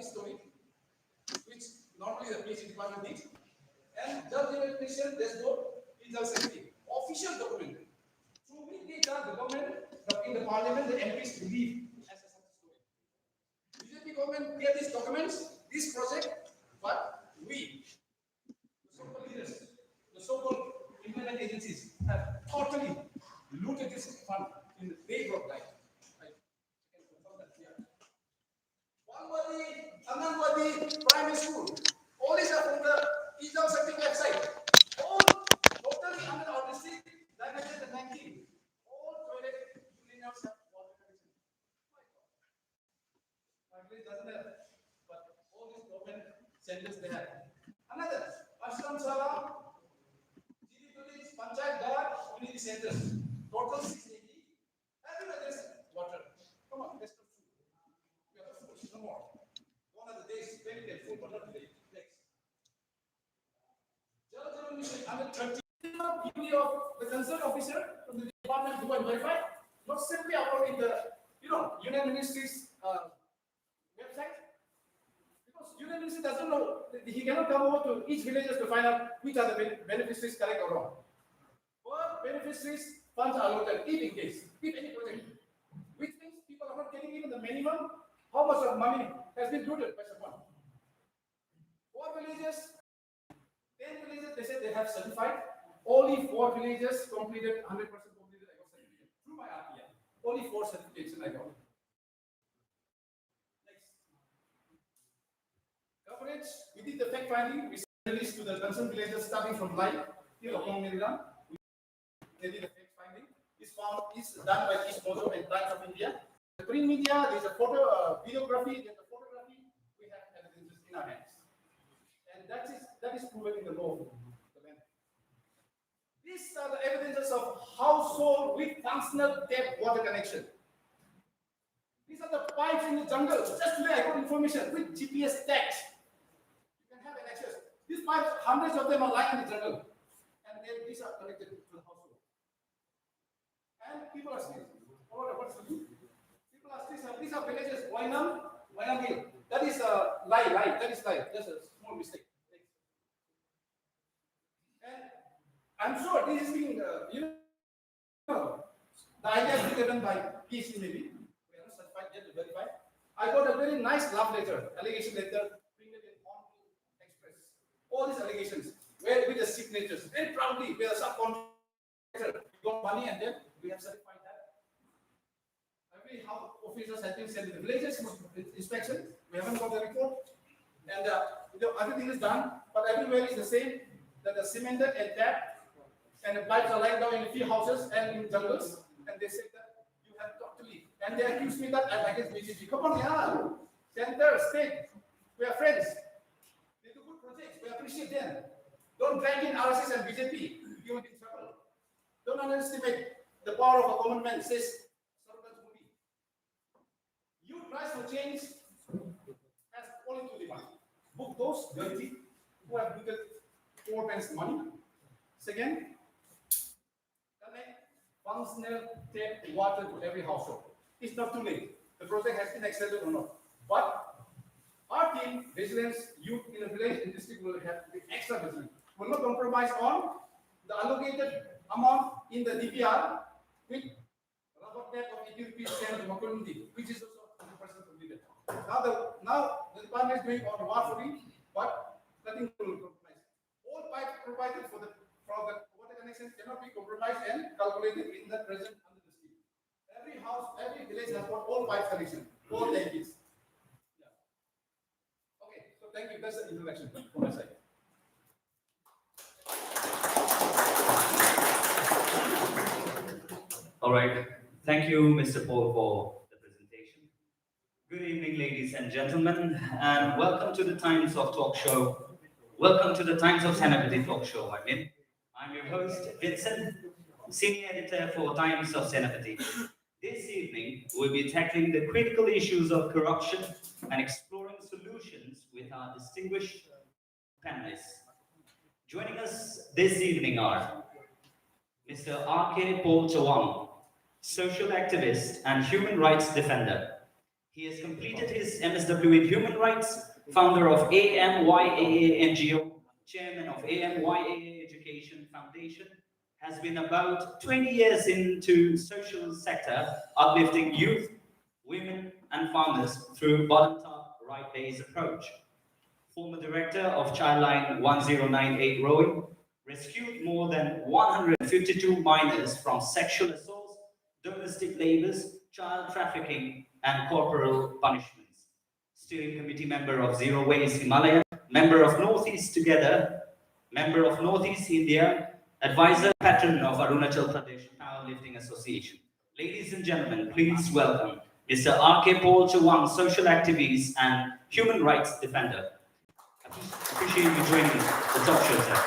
success story, which normally the PhD department needs, and Jal Jeevan Mission dashboard is also official document. Through which they tell the government, in the parliament, the MPs believe as a success story. BJP government get these documents, this project, but we, the so-called leaders, the so-called implement agencies, have totally looted this fund in the day of life. I can confirm that here. Walwadi, Ananwadi, primary school, all these are from the Ijam Shakti website. All totally under our district, diagnosed the 19. All toilet cleaners have water connection. My God. My village doesn't have, but all these government centers they have. Another, Ashram Sala, GD village, Panchayat Guard, community centers. Total 680. Everywhere there's water. Come on, let's go food. We have food, no more. One of the days, maybe they have food, but not today. Next. Jal Jeevan Mission under 20. Beauty of the concerned officer from the department who are verified, not simply uploading the, Union Ministry's website. Because Union Ministry doesn't know, he cannot come over to each villages to find out which are the beneficiaries correct or wrong. Or beneficiaries funds are allotted, if in case, if any project, which means people are not getting even the minimum, how much of money has been looted by someone. 4 villages, 10 villages, they said they have certified. Only 4 villages completed, 100% completed, I got certificate. Through my RPI. Only 4 certificates I got. Next. Coverage, we did the fact finding, we sent this to the concerned villages starting from Lai till Okong Meridan. They did the fact finding. It's done by East Mojo and Times of India. The print media, there's a photo, videography, there's a photography, we have evidence in our hands. And that is proven in the law of the land. These are the evidences of household with functional tap water connection. These are the pipes in the jungle. Just today I got information with GPS tags. You can have an access. These pipes, hundreds of them are lying in the jungle. And these are connected to the household. And people are still. People are still. These are villages. Wainam Hill. That is a lie. That is lie. That's a small mistake. And I'm sure this is being, the idea is being given by PC maybe. We are not certified yet to verify. I got a very nice love letter, allegation letter, printed in Honolulu Express. All these allegations, where with the signatures, very proudly, we are subcontractor. We got money and then we have certified that. Every house officers have been sent to the villages inspection. We haven't got the report. And everything is done, but everywhere is the same. That the cemented and tap and the pipes are lying down in a few houses and in jungles, and they say that you have totally, and they accuse me that I'm against BJP. Come on, yeah, center, state, we are friends. They do good projects, we appreciate them. Don't drag in RSS and BJP, you will be in trouble. Don't underestimate the power of a common man, says Sarkar Modi. Youth Rise for Change has only 2 demands. Book those dirty who have looted 4 times money. Second, connect functional tap water to every household. It's not too late. The project has been extended or not. But our team, vigilance, youth in the village and district will have the extra vigilance. Will not compromise on the allocated amount in the DPR with rubber tap of 80 rupees to Makundi, which is also 100% completed. Now the department is doing on water, but nothing will compromise. All pipes provided for the water connection cannot be compromised and calculated in the present under the scheme. Every house, every village has got all pipe connection, all tanks. Yeah. Okay, so thank you. That's the introduction from my side. All right. Thank you, Mr. Paul, for the presentation. Good evening, ladies and gentlemen, and welcome to the Times of Talk Show. Welcome to the Times of Senapati Talk Show. I'm your host, Vincent, Senior Editor for Times of Senapati. This evening, we'll be tackling the critical issues of corruption and exploring solutions with our distinguished panelists. Joining us this evening are Mr. R.K. Paul Chawang, social activist and human rights defender. He has completed his MSW in Human Rights, founder of AMYAA NGO, chairman of AMYAA Education Foundation, has been about 20 years into social sector, uplifting youth, women, and farmers through bottom-up, right-based approach. Former director of Childline 1098 Rowing, rescued more than 152 minors from sexual assaults, domestic labors, child trafficking, and corporal punishments. Steering committee member of Zero Waste Himalaya, member of Northeast Together, member of Northeast India, advisor patron of Arunachal Pradesh Powerlifting Association. Ladies and gentlemen, please welcome Mr. R.K. Paul Chawang, social activist and human rights defender. Appreciate you joining the talk show, sir.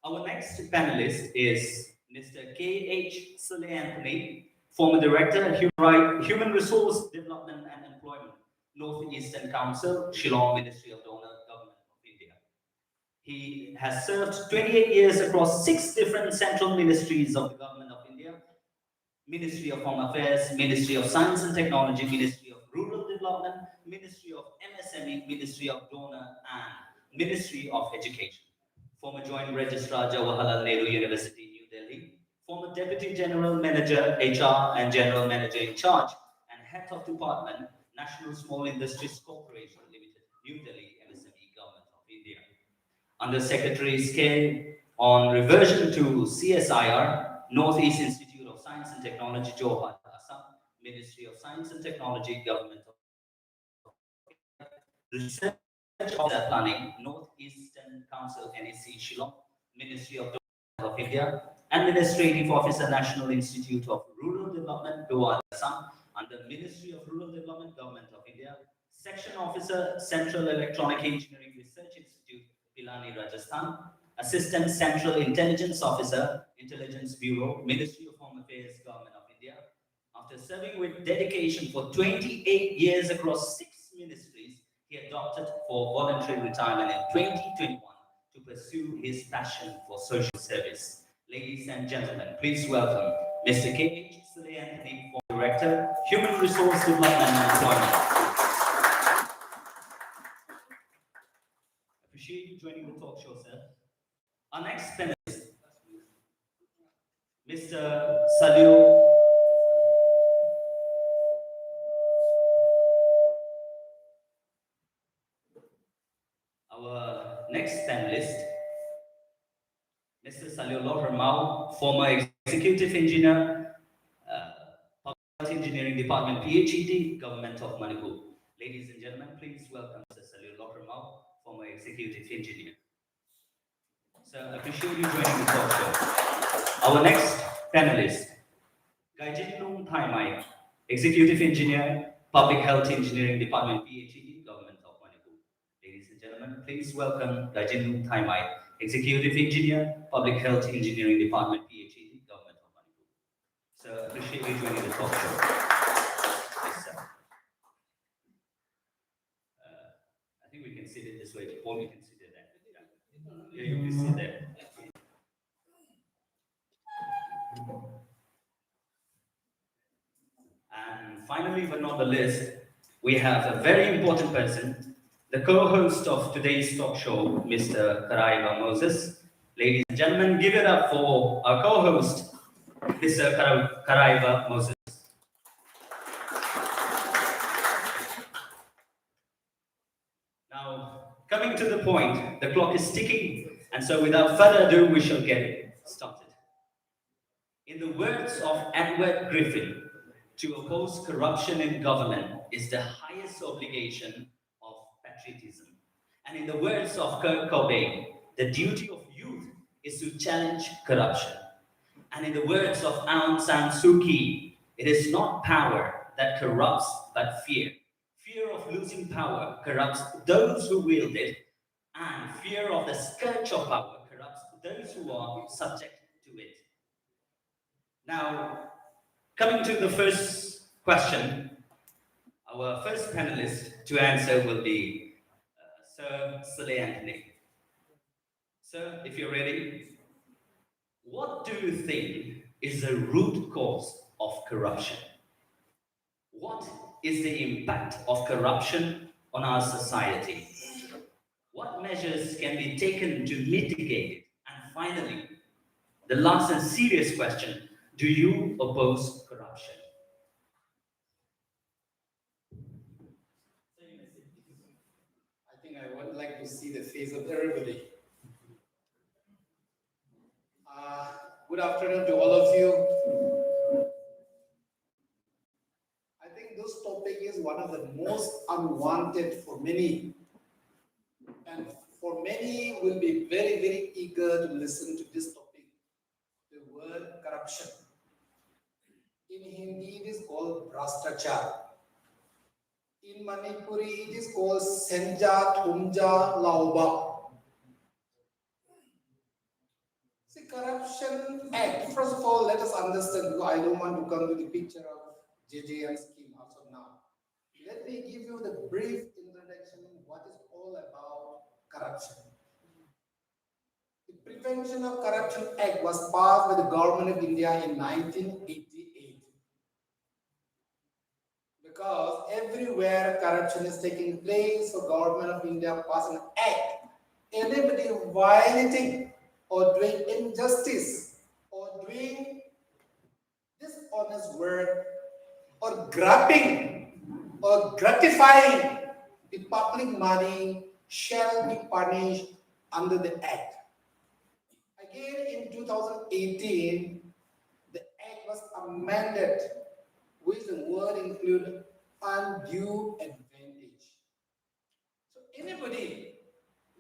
Our next panelist is Mr. K.H. Saleh Anthony, former director, Human Resource Development and Employment, Northeastern Council, Shillong Ministry of Donor Government of India. He has served 28 years across 6 different central ministries of the Government of India: Ministry of Home Affairs, Ministry of Science and Technology, Ministry of Rural Development, Ministry of MSME, Ministry of Donor, and Ministry of Education. Former Joint Registrar, Jawaharlal Nehru University, New Delhi. Former Deputy General Manager, HR and General Manager in charge, and Head of Department, National Small Industries Corporation Limited, New Delhi, MSME, Government of India. Under Secretary's care on reversion to CSIR, Northeast Institute of Science and Technology, Johor, Assam, Ministry of Science and Technology, Government of India, Research Officer Planning, Northeastern Council, NEC, Shillong, Ministry of Development of India, Administrative Officer, National Institute of Rural Development, Goa, Assam, under Ministry of Rural Development, Government of India, Section Officer, Central Electronic Engineering Research Institute, Pilani, Rajasthan, Assistant Central Intelligence Officer, Intelligence Bureau, Ministry of Home Affairs, Government of India. After serving with dedication for 28 years across 6 ministries, he adopted for voluntary retirement in 2021 to pursue his passion for social service. Ladies and gentlemen, please welcome Mr. K.H. Saleh Anthony, former Director, Human Resource Development and Employment. Appreciate you joining the talk show, sir. Our next panelist, Mr. Salio. Our next panelist, Mr. Salio Lohramau, former Executive Engineer, Public Engineering Department, PhD, Government of Manipur. Ladies and gentlemen, please welcome Mr. Salio Lohramau, former Executive Engineer. Sir, I appreciate you joining the talk show. Our next panelist, Gaijin Lung Thai Mai, Executive Engineer, Public Health Engineering Department, PhD, Government of Manipur. Ladies and gentlemen, please welcome Gaijin Lung Thai Mai, Executive Engineer, Public Health Engineering Department, PhD, Government of Manipur. Sir, appreciate you joining the talk show. Yes, sir. I think we can sit it this way. Paul, you can sit it there. Yeah, you can sit there. And finally, but not the least, we have a very important person, the co-host of today's talk show, Mr. Karaiva Moses. Ladies and gentlemen, give it up for our co-host, Mr. Karaiva Moses. Now, coming to the point, the clock is ticking, and so without further ado, we shall get started. In the words of Edward Griffin, to oppose corruption in government is the highest obligation of patriotism. And in the words of Kurt Cobain, the duty of youth is to challenge corruption. And in the words of Aung San Suu Kyi, it is not power that corrupts, but fear. Fear of losing power corrupts those who wield it, and fear of the scourge of power corrupts those who are subject to it. Now, coming to the first question, our first panelist to answer will be Sir Saleh Anthony. Sir, if you're ready, what do you think is the root cause of corruption? What is the impact of corruption on our society? What measures can be taken to mitigate it? And finally, the last and serious question, do you oppose corruption? I think I would like to see the face of everybody. Uh, Good afternoon to all of you. I think this topic is one of the most unwanted for many, and for many will be very, very eager to listen to this topic. The word corruption. In Hindi, it is called Brastachar. In Manipuri, it is called Senja Thumja Lauba. See, Corruption Act. First of all, let us understand, because I don't want to come to the picture of JJM scheme also now. Let me give you the brief introduction what is all about corruption. The Prevention of Corruption Act was passed by the Government of India in 1988. Because everywhere corruption is taking place, so Government of India passed an act. Anybody violating or doing injustice or doing dishonest work or grabbing or gratifying the public money shall be punished under the act. Again, in 2018, the act was amended with the word include undue advantage. So anybody,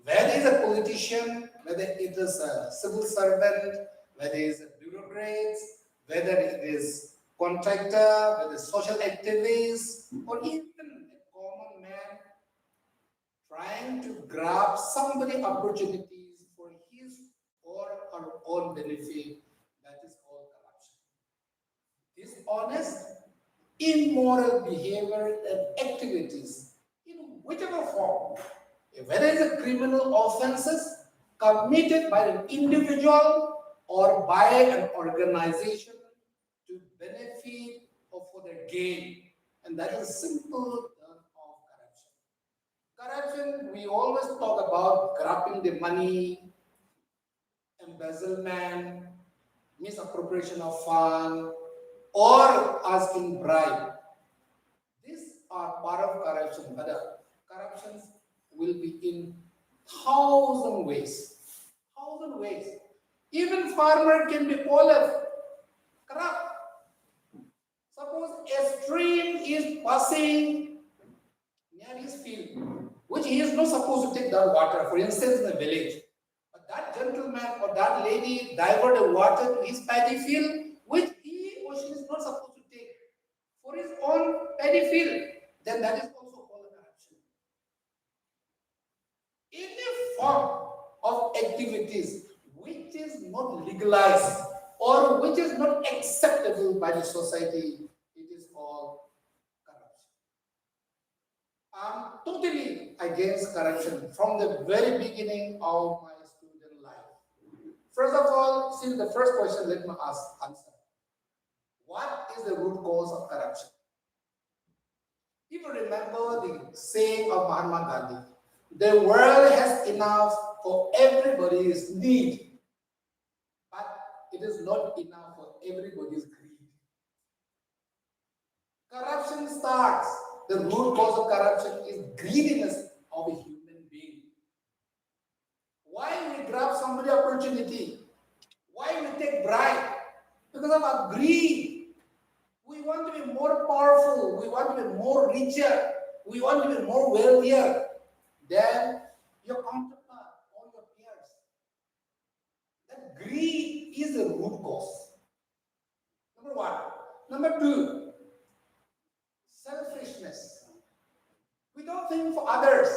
whether it's a politician, whether it is a civil servant, whether it is a bureaucrat, whether it is contractor, whether it's social activist, or even a common man trying to grab somebody opportunities for his or her own benefit, that is called corruption. Dishonest, immoral behavior and activities in whichever form, whether it's a criminal offenses committed by an individual or by an organization to benefit or for their gain. And that is a simple term of corruption. Corruption, we always talk about grabbing the money, embezzlement, misappropriation of fund, or asking bribe. These are part of corruption, but corruptions will be in thousand ways. Thousand ways. Even farmer can be always corrupt. Suppose a stream is passing near his field, which he is not supposed to take that water, for instance, in the village. But that gentleman or that lady divert the water to his paddy field, which he or she is not supposed to take for his own paddy field, then that is also called corruption. Any form of activities which is not legalized or which is not acceptable by the society, it is called corruption. I'm totally against corruption from the very beginning of my student life. First of all, since the first question, let me answer. What is the root cause of corruption? If you remember the saying of Mahatma Gandhi, the world has enough for everybody's need, but it is not enough for everybody's greed. Corruption starts, the root cause of corruption is greediness of a human being. Why we grab somebody opportunity? Why we take bribe? Because of our greed. We want to be more powerful. We want to be more richer. We want to be more wealthier than your counterpart or your peers. That greed is the root cause. Number one. Number two, selfishness. We don't think for others,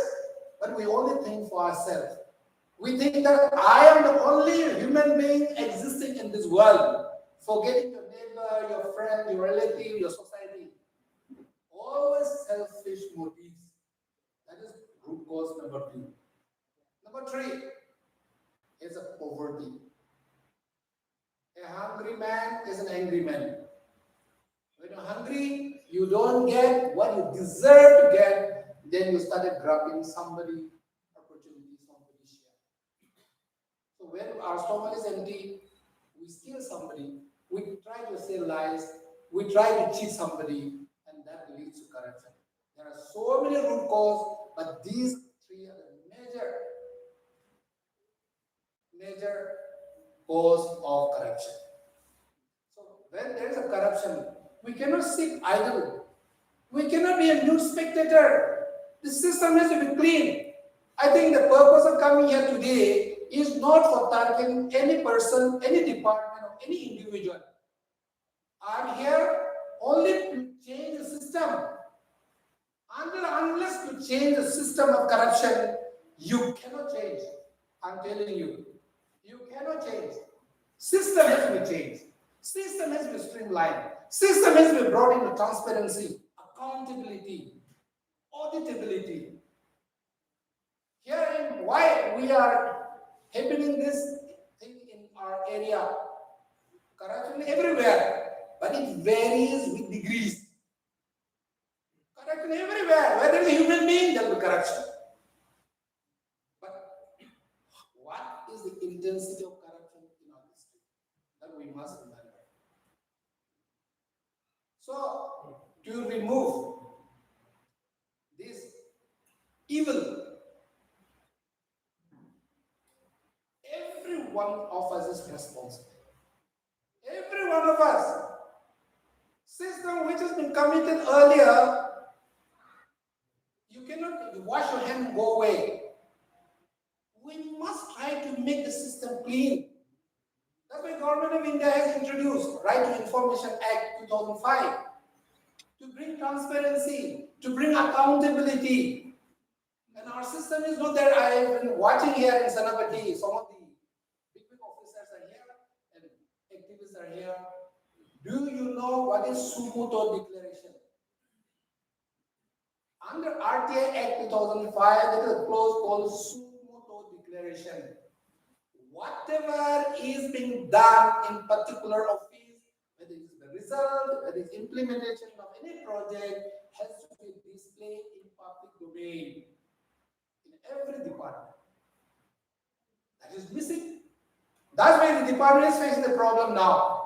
but we only think for ourselves. We think that I am the only human being existing in this world, forgetting your neighbor, your friend, your relative, your society. Always selfish motives. That is root cause number two. Number three is a poverty. A hungry man is an angry man. When you're hungry, you don't get what you deserve to get, then you started grabbing somebody opportunity, somebody share. So when our stomach is empty, we steal somebody, we try to say lies, we try to cheat somebody, and that leads to corruption. There are so many root causes, but these three are the major cause of corruption. So when there is a corruption, we cannot sit idle. We cannot be a news spectator. The system has to be clean. I think the purpose of coming here today is not for targeting any person, any department, or any individual. I'm here only to change the system. Unless you change the system of corruption, you cannot change. I'm telling you, you cannot change. System has to be changed. System has to be streamlined. System has to be brought into transparency, accountability, auditability. Here, why we are happening this thing in our area, corruption everywhere, but it varies with degrees. Corruption everywhere. Where there is a human being, there will be corruption. But what is the intensity of corruption in our district? That we must remember. So, to remove this evil, every one of us is responsible. Every one of us. System which has been committed earlier, you cannot wash your hand and go away. We must try to make the system clean. That's why Government of India has introduced Right to Information Act 2005 to bring transparency, to bring accountability. And our system is not there. I have been watching here in Senapati, some of the big officers are here and activists are here. Do you know what is Sumuto Declaration? Under RTI Act 2005, there is a clause called Sumuto Declaration. Whatever is being done in particular office, whether it is the result, whether it is implementation of any project, has to be displayed in public domain in every department. That is missing. That's why the department is facing the problem now.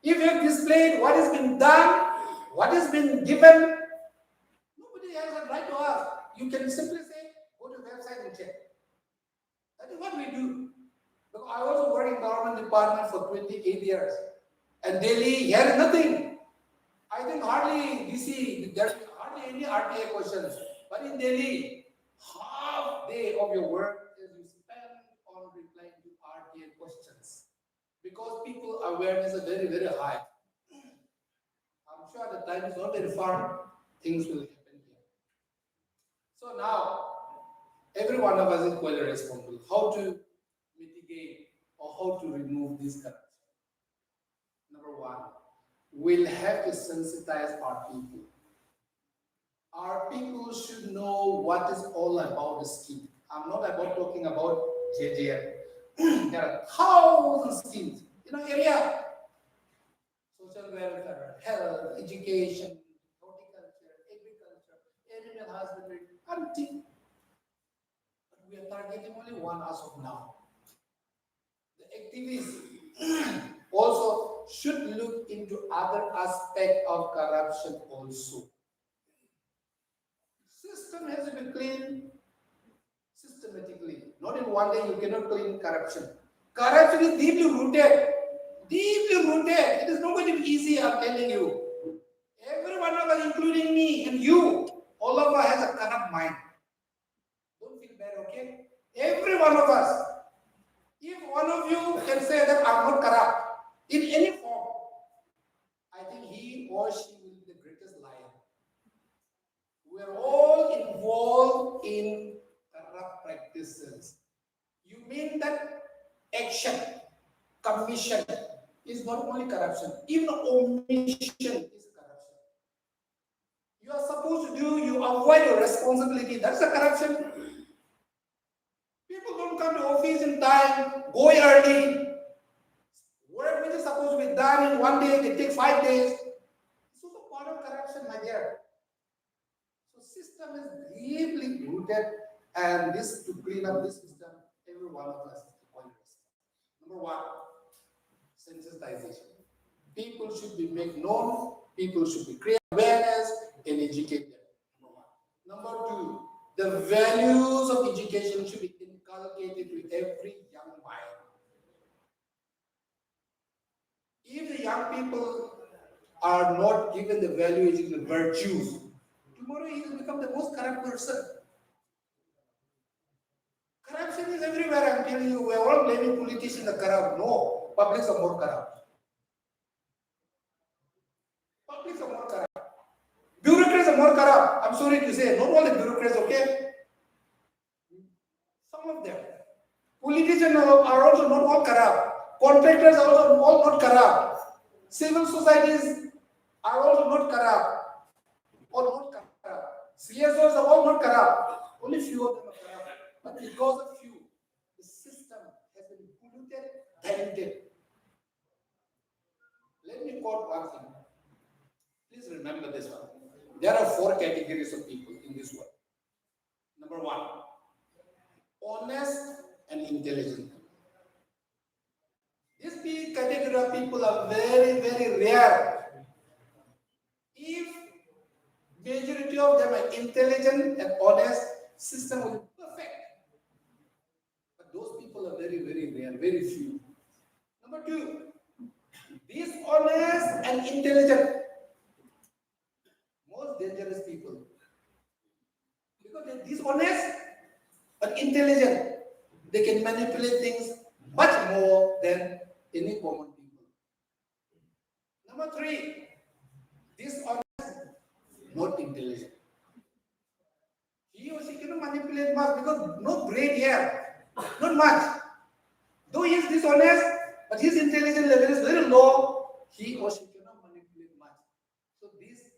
If you have displayed what has been done, what has been given, nobody has a right to ask. You can simply say, go to the website and check. That is what we do. Because I also worked in government department for 28 years. And Delhi, here nothing. I think hardly DC, there's hardly any RTA questions. But in Delhi, half day of your work is you spend on replying to RTA questions. Because people awareness is very, very high. I'm sure the time is not very far, things will happen here. So now, every one of us is quite responsible. How to mitigate or how to remove this corruption? Number one, we'll have to sensitize our people. Our people should know what is all about the scheme. I'm not about talking about JJM. There are thousands of schemes in our area. Social welfare, health, education, horticulture, agriculture, animal husbandry, hunting. But we are targeting only one as of now. The activists also should look into other aspects of corruption also. System has to be clean systematically. Not in one day you cannot clean corruption. Corruption is deeply rooted. Deeply rooted. It is not going to be easy, I'm telling you. Every one of us, including me and you, all of us has a corrupt mind. Don't feel bad, okay? Every one of us. If one of you can say that I'm not corrupt in any form, I think he or she will be the greatest liar. We are all involved in corrupt practices. You mean that action, commission is not only corruption, even omission is corruption. You are supposed to do, you avoid your responsibility. That's a corruption. People don't come to office in time, go early. Work which is supposed to be done in one day, they take 5 days. It's also part of corruption, my dear. system is deeply rooted, and this to clean up this system, every one of us is equally responsible. Number one, sensitization. People should be made known, people should be create awareness and educate them. Number two, the values of education should be inculcated to every young mind. If the young people are not given the value education virtues, tomorrow he will become the most corrupt person. Corruption is everywhere, I'm telling you. We are all blaming politicians are corrupt. No, publics are more corrupt. Publics are more corrupt. Bureaucrats are more corrupt. I'm sorry to say, not all the bureaucrats, okay? Some of them. Politicians are also not all corrupt. Contractors are also all not corrupt. Civil societies are also not corrupt. All not corrupt. CSOs are all not corrupt. Only few of them are corrupt. But because of few, the system has been polluted, tainted. Let me quote one thing. Please remember this one. There are 4 categories of people in this world. Number 1, honest and intelligent. These category of people are very, very rare. If majority of them are intelligent and honest, system will be perfect. But those people are very, very rare, very few. Number 2, dishonest and intelligent. Most dangerous people. Because they're dishonest but intelligent. They can manipulate things much more than any common people. Number 3, dishonest, not intelligent. He or she cannot manipulate much because no brain here, not much. Though he is dishonest, but his intelligence level is very low, he or she cannot manipulate much. So this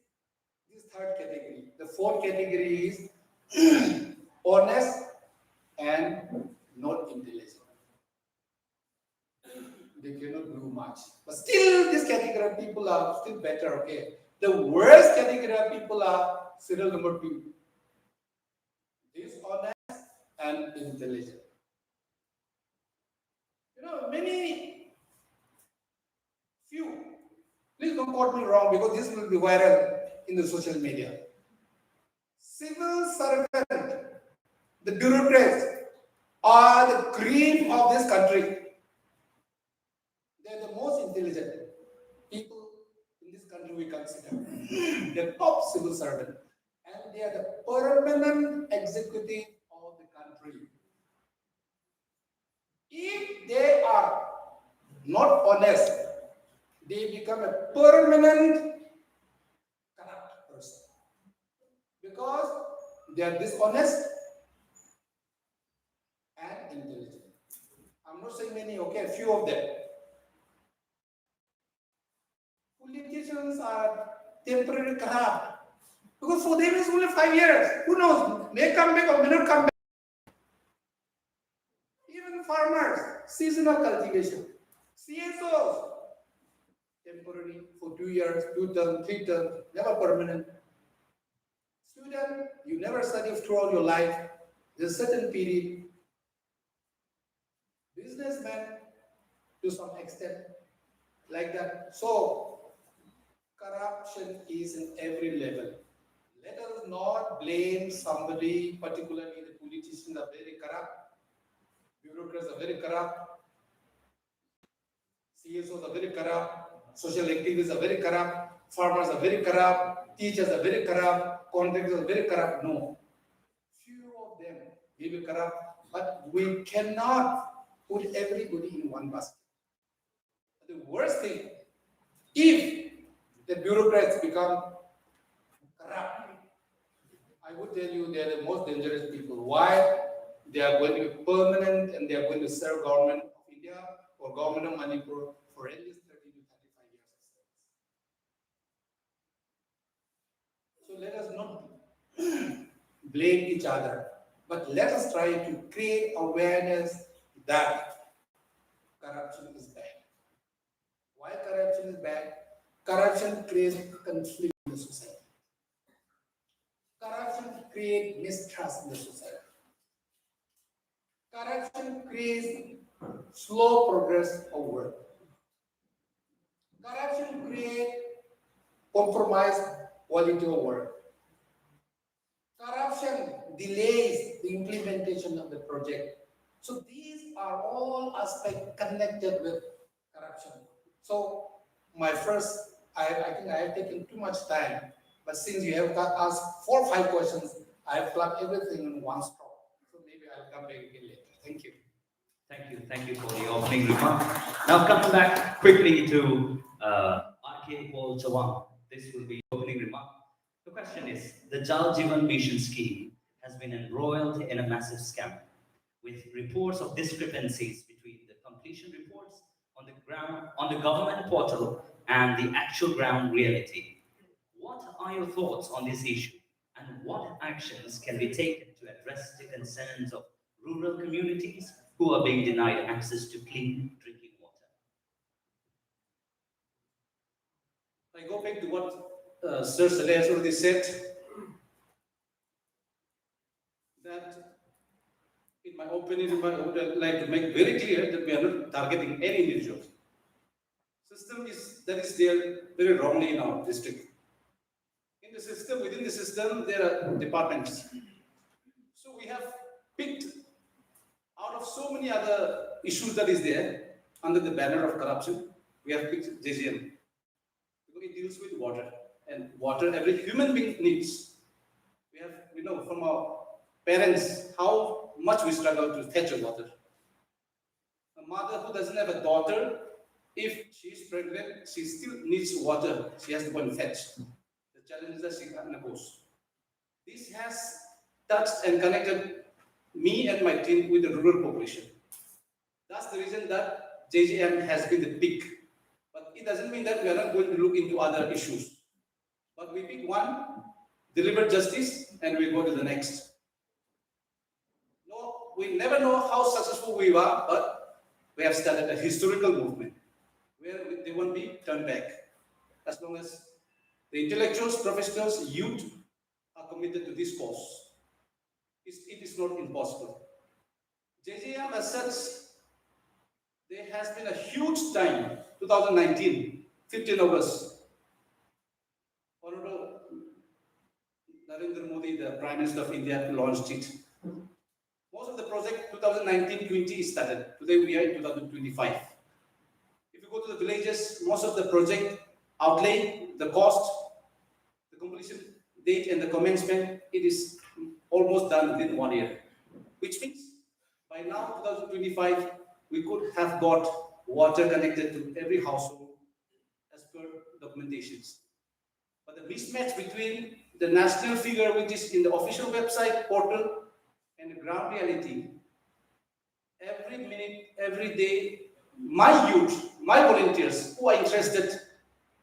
third category, the fourth category is honest and not intelligent. They cannot do much. But still, this category of people are still better, okay? The worst category of people are serial number 2. Dishonest and intelligent. You know, few, please don't quote me wrong because this will be viral in the social media. Civil servant, the bureaucrats, are the cream of this country. They're the most intelligent people in this country we consider. The top civil servant. And they are the permanent executive of the country. If they are not honest, they become a permanent corrupt person. Because they are dishonest and intelligent. I'm not saying many, okay, a few of them. Politicians are temporarily corrupt. Because for them it's only 5 years. Who knows? May come back or may not come back. Even farmers, seasonal cultivation. CSOs, temporary for 2 years, 2 terms, 3 terms, never permanent. Student, you never study throughout your life. There's a certain period. Businessmen, to some extent, like that. So, corruption is in every level. Let us not blame somebody, particularly the politicians are very corrupt, bureaucrats are very corrupt, CSOs are very corrupt, social activists are very corrupt, farmers are very corrupt, teachers are very corrupt, contractors are very corrupt. No. Few of them may be corrupt, but we cannot put everybody in one basket. The worst thing, if the bureaucrats become corrupt, I would tell you they are the most dangerous people. Why? They are going to be permanent and they are going to serve government of India or government of Manipur for at least 30 to 35 years of service. So let us not blame each other, but let us try to create awareness that corruption is bad. Why corruption is bad? Corruption creates conflict in the society. Corruption corruption creates mistrust in the society. Corruption creates slow progress of work. Corruption creates compromised quality of work. Corruption delays the implementation of the project. So these are all aspects connected with corruption. So my first, I think I have taken too much time, but since you have asked 4 or 5 questions, I have plugged everything in one stop. So maybe I'll come back again later. Thank you. Thank you for the opening remark. Now coming back quickly to RK Paul Chawang. This will be opening remark. The question is, the Jal Jeevan Mission scheme has been embroiled in a massive scam, with reports of discrepancies between the completion reports on the ground, on the government portal, and the actual ground reality. What are your thoughts on this issue, and what actions can be taken to address the concerns of rural communities who are being denied access to clean drinking water? I go back to what Sir Saleh has already said, that in my opinion, I would like to make very clear that we are not targeting any individual. System that is there very wrongly in our district. In the system, within the system, there are departments. So we have picked out of so many other issues that is there under the banner of corruption, we have picked JJM. Because it deals with water, and water every human being needs. We know from our parents how much we struggle to fetch water. A mother who doesn't have a daughter, if she is pregnant, she still needs water. She has to go and fetch. The challenges that she undergoes. This has touched and connected me and my team with the rural population. That's the reason that JJM has been the pick. But it doesn't mean that we are not going to look into other issues. But we pick one, deliver justice, and we go to the next. No, we never know how successful we are, but we have started a historical movement where they won't be turned back. As long as the intellectuals, professionals, youth are committed to this cause. It is not impossible. JJM as such, there has been a huge time, 2019, 15 August. Honorable Narendra Modi, the Prime Minister of India, launched it. Most of the project 2019-20 started. Today we are in 2025. If you go to the villages, most of the project outlay, the cost, the completion date and the commencement, it is almost done within 1 year. Which means by now, 2025, we could have got water connected to every household as per documentations. But the mismatch between the national figure, which is in the official website portal, and the ground reality, every minute, every day, my youth, my volunteers who are interested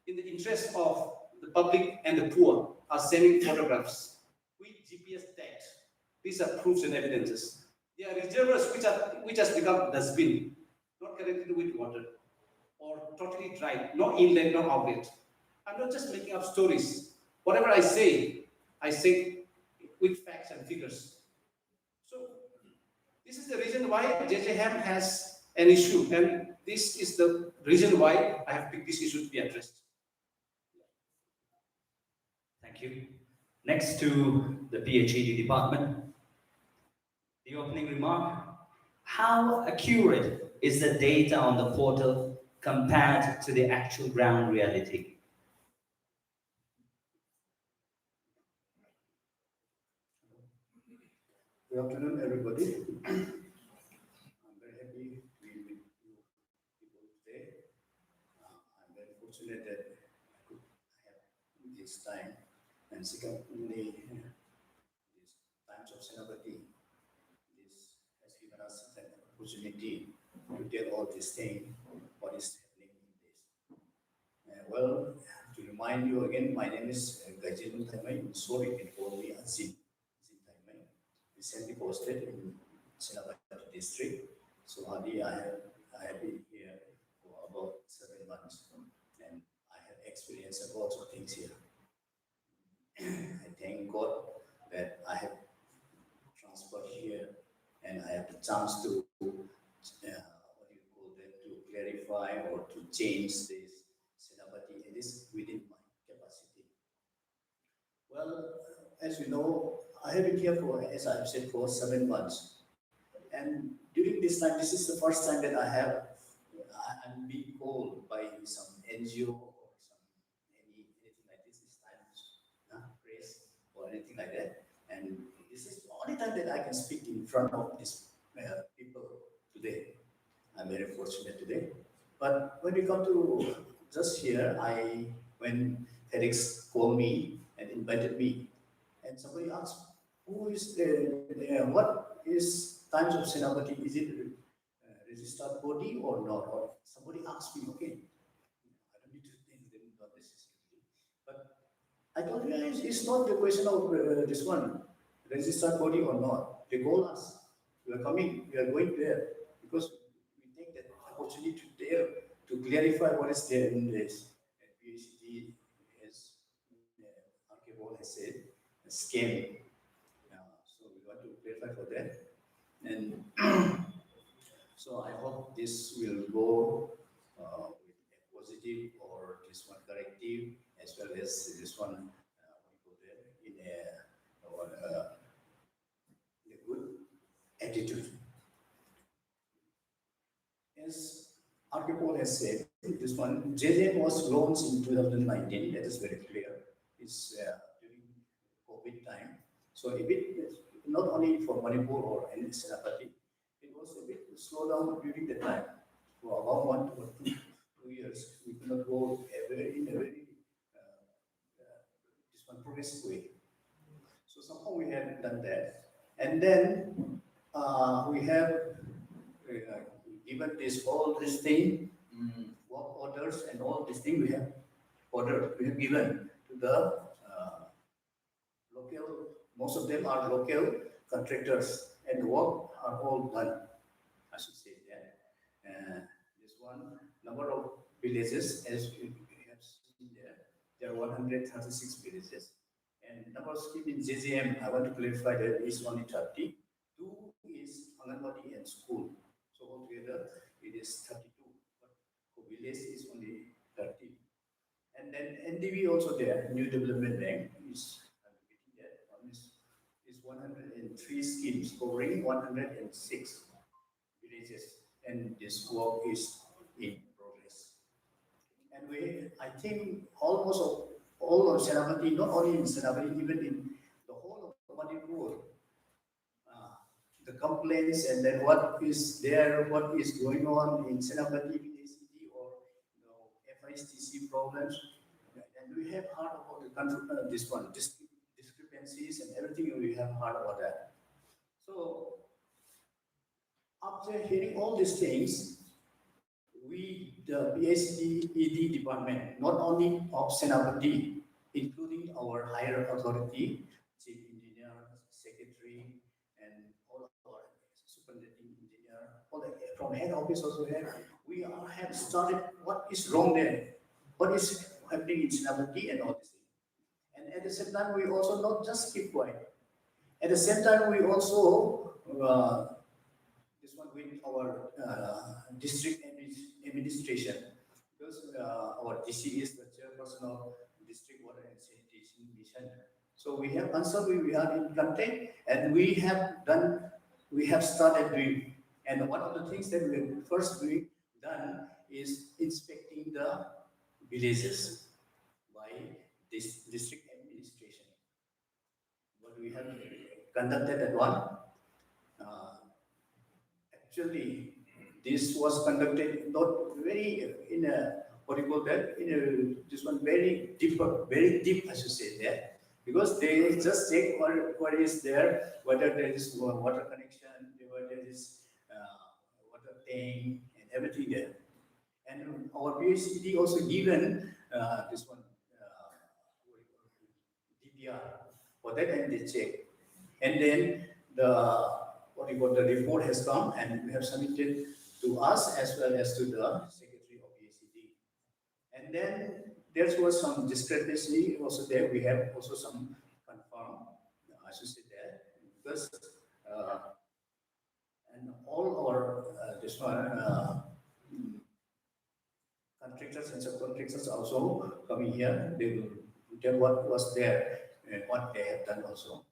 in the interest of the public and the poor are sending photographs with GPS tags. These are proofs and evidences. They are reservoirs which has become dustbin, not connected with water, or totally dry, no inlet, no outlet. I'm not just making up stories. Whatever I say with facts and figures. So this is the reason why JJM has an issue, and this is the reason why I have picked this issue to be addressed. Thank you. Next to the PhD department, the opening remark. How accurate is the data on the portal compared to the actual ground reality? Good afternoon, everybody. I'm very happy to be with you people today. I'm very fortunate that I could have this time. And secondly, this Times of Senapati, this has given us an opportunity to tell all this thing, what is happening in this. Well, to remind you again, my name is Jal Jeevan Mission. Sorry, you can call me Azim. Recently posted in Senapati district. So hardly I have been here for about 7 months, and I have experienced a lot of things here. I thank God that chance to what do you call that, to clarify or to change this Senapati. It is within my capacity. Well, as you know, I have been here for, as I have said, for 7 months. And during this time, this is the first time that I'm being called by some NGO or some anything like this time, press or anything like that. And this is the only time that I can speak in front of these people today. I'm very fortunate today. But when we come to just here, when FedEx called me and invited me, and somebody asked, who is what is Times of Senapati? Is it a registered body or not? Or somebody asked me, okay, I don't need to think them, not necessarily. But I told you, it's not the question of this one, registered body or not. They call us. We are coming, we are going there because we take that opportunity to dare to clarify what is there in this. And PhD, as Archibald has said, a scam. So we want to clarify for that. And so I hope this will go with a positive or this one corrective as well as this one what you call that, in a good attitude. As Archipol has said, this one JJM was launched in 2019. That is very clear. It's during COVID time. So a bit not only for Manipur or any Senapati, it was a bit slow down during the time. For about 1 to 2 years, we could not go in a very this one progressive way. So somehow we have done that, and then we have given this all this thing, work orders and all this thing we have ordered, we have given to the local. Most of them are local contractors, and the work are all done. I should say that. This one number of villages, as we have seen there are 136 villages. And number of scheme in JJM, I want to clarify that is only 30. Two is Anganwadi and school. So altogether it is 32. But for village is only 30. And then NDB also there, New Development Bank is I'm repeating that one is 103 schemes covering 106 villages, and this work is in progress. And I think almost all of Senapati, not only in Senapati, even in the whole of Manipur, uh, the complaints and then what is there, what is going on in Senapati, VACD, or FISTC problems, and we have heard about the this one, discrepancies and everything. We have heard about that. So after hearing all these things, we, the PhD ED department, not only of Senapati, including our higher authority, chief engineer, secretary, and all our superintending engineer, all the, from head office also here, we have started what is wrong there, what is happening in Senapati and all this thing. And at the same time, we also not just keep quiet. At the same time, we also this one with our district administration, because our DC is the chairperson of District Water and Sanitation Mission. So we have answered, we are in contact, and we have started doing. And one of the things that we have first done is inspecting the villages by this district administration. What we have conducted at one. Uh, Actually, this was conducted not very in a what do you call that, in a this one very deep, I should say that, because they just check what is there, whether there is water connection, whether there is water tank and everything there. And our PhD also given this one what do you call it, DPR for that, and they check. And then the what we call the report has come, and we have submitted to us as well as to the secretary of PhD. And then there was some discrepancy also there. We have also some confirm, I should say that, because and all our this one contractors and subcontractors also coming here. They will tell what was there and what they have done also.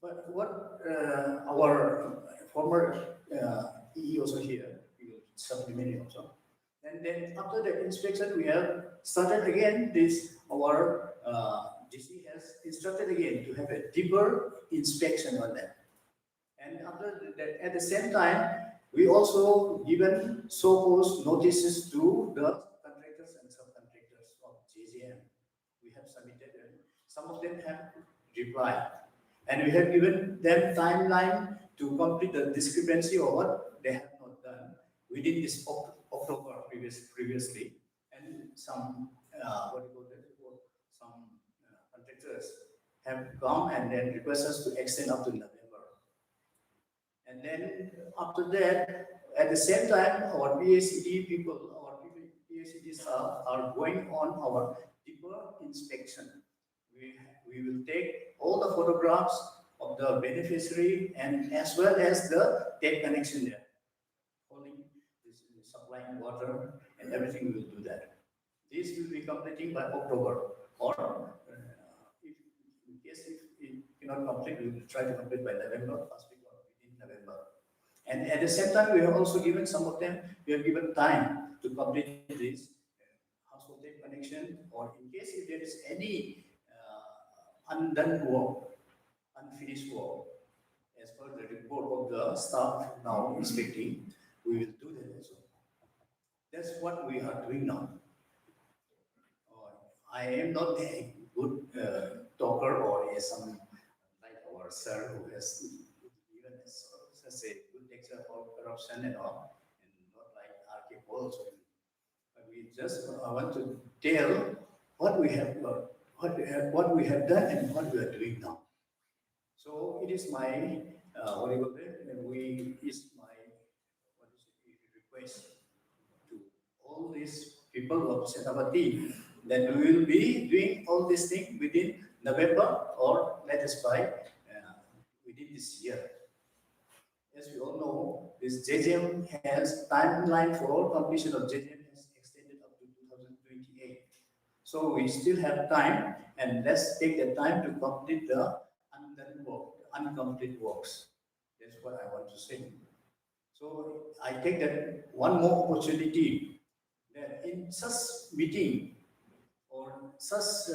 But what our former EE also here, we will supplement it also. And then after the inspection, we have started again this, our GC has instructed again to have a deeper inspection on that. And after that, at the same time, we also given so-called notices to the contractors and subcontractors of JJM. We have submitted, and some of them have replied. And we have given them timeline to complete the discrepancy or what they have not done within this October previously. And some, what do you call that? Some contractors have come and then request us to extend up to November. And then after that, at the same time, our PACD people, our PACD staff are going on our deeper inspection. We will take all the photographs of the beneficiary and as well as the tap connection there, holding this, supplying water and everything. We will do that. This will be completing by October, or if in case if it cannot complete, we will try to complete by November, first week or within November. And at the same time, we have also given some of them, we have given time to complete this household tape connection, or in case if there is any undone work, unfinished work, as per the report of the staff now inspecting, we will do that also. That's what we are doing now. I am not a good talker or some like our sir who has given us such a good lecture about corruption and all, and not like RK Paul. But we just want to tell what we have what we have done and what we are doing now. So it is my what do you call it? We is my what is it, request to all these people of Senapati that we will be doing all these things within November or latest by within this year. As we all know, this JJM has timeline for completion of JJM has extended up to 2028. So we still have time, and let's take the time to complete the undone work, uncompleted works. That's what I want to say. So I take that one more opportunity that in such meeting or such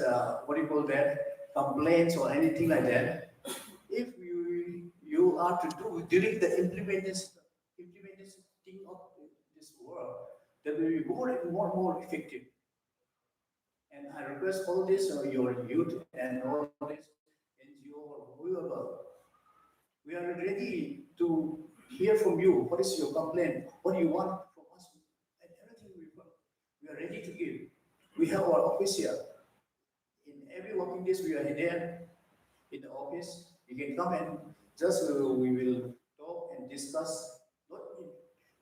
what do you call that, complaints or anything like that, if you are to do during the implementation of this work, that will be more and more effective. And I request all this your youth and all this NGO or whoever, we are ready to hear from you. What is your complaint? What do you want from us? And everything we are ready to give. We have our office here. In every working days, we are there in the office. You can come and just we will talk and discuss. Not in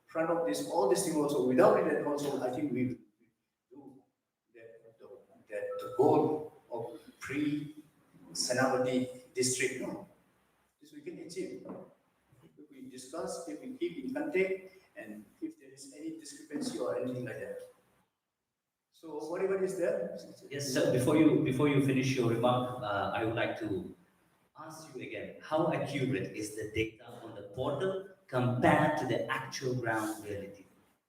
front of this, all these things also. Without it, and also I think we do that the goal of free Senapati district. No? This we can achieve. If we discuss, if we keep in contact, and if there is any discrepancy or anything like that. So whatever is there. Yes, sir. Before you finish your remark, I would like to ask you again: how accurate is the data on the portal compared to the actual ground reality?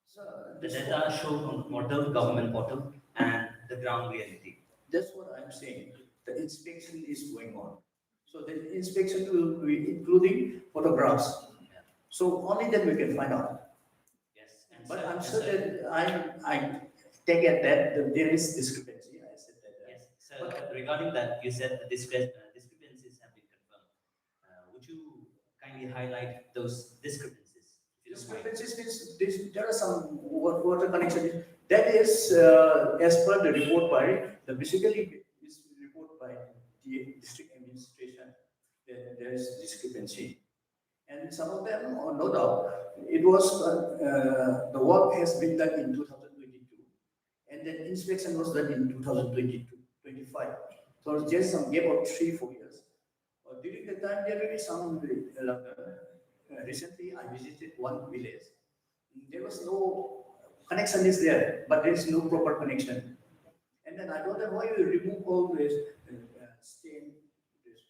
So The data shown on the portal, government portal, and the ground reality. that's what I'm saying. The inspection is going on. So the inspection will be including photographs. Yeah. So only then we can find out. Yes, and But sir, I'm and sure sir- that I take it that there is discrepancy. I said that. Yes, sir. Regarding that, you said the discrepancies have been confirmed. Would you kindly highlight those discrepancies? If you don't mind? Discrepancies means there are some water connection. That is as per the report by the basically this report by the district administration that there is discrepancy. And some of them, no doubt, it was the work has been done in 2022, and then inspection was done in 2022, 25. So there's some gap of 3-4 years. During the time, there will be some recently I visited one village. There was no connection is there, but there is no proper connection. And then I told them, why you remove all this stain, this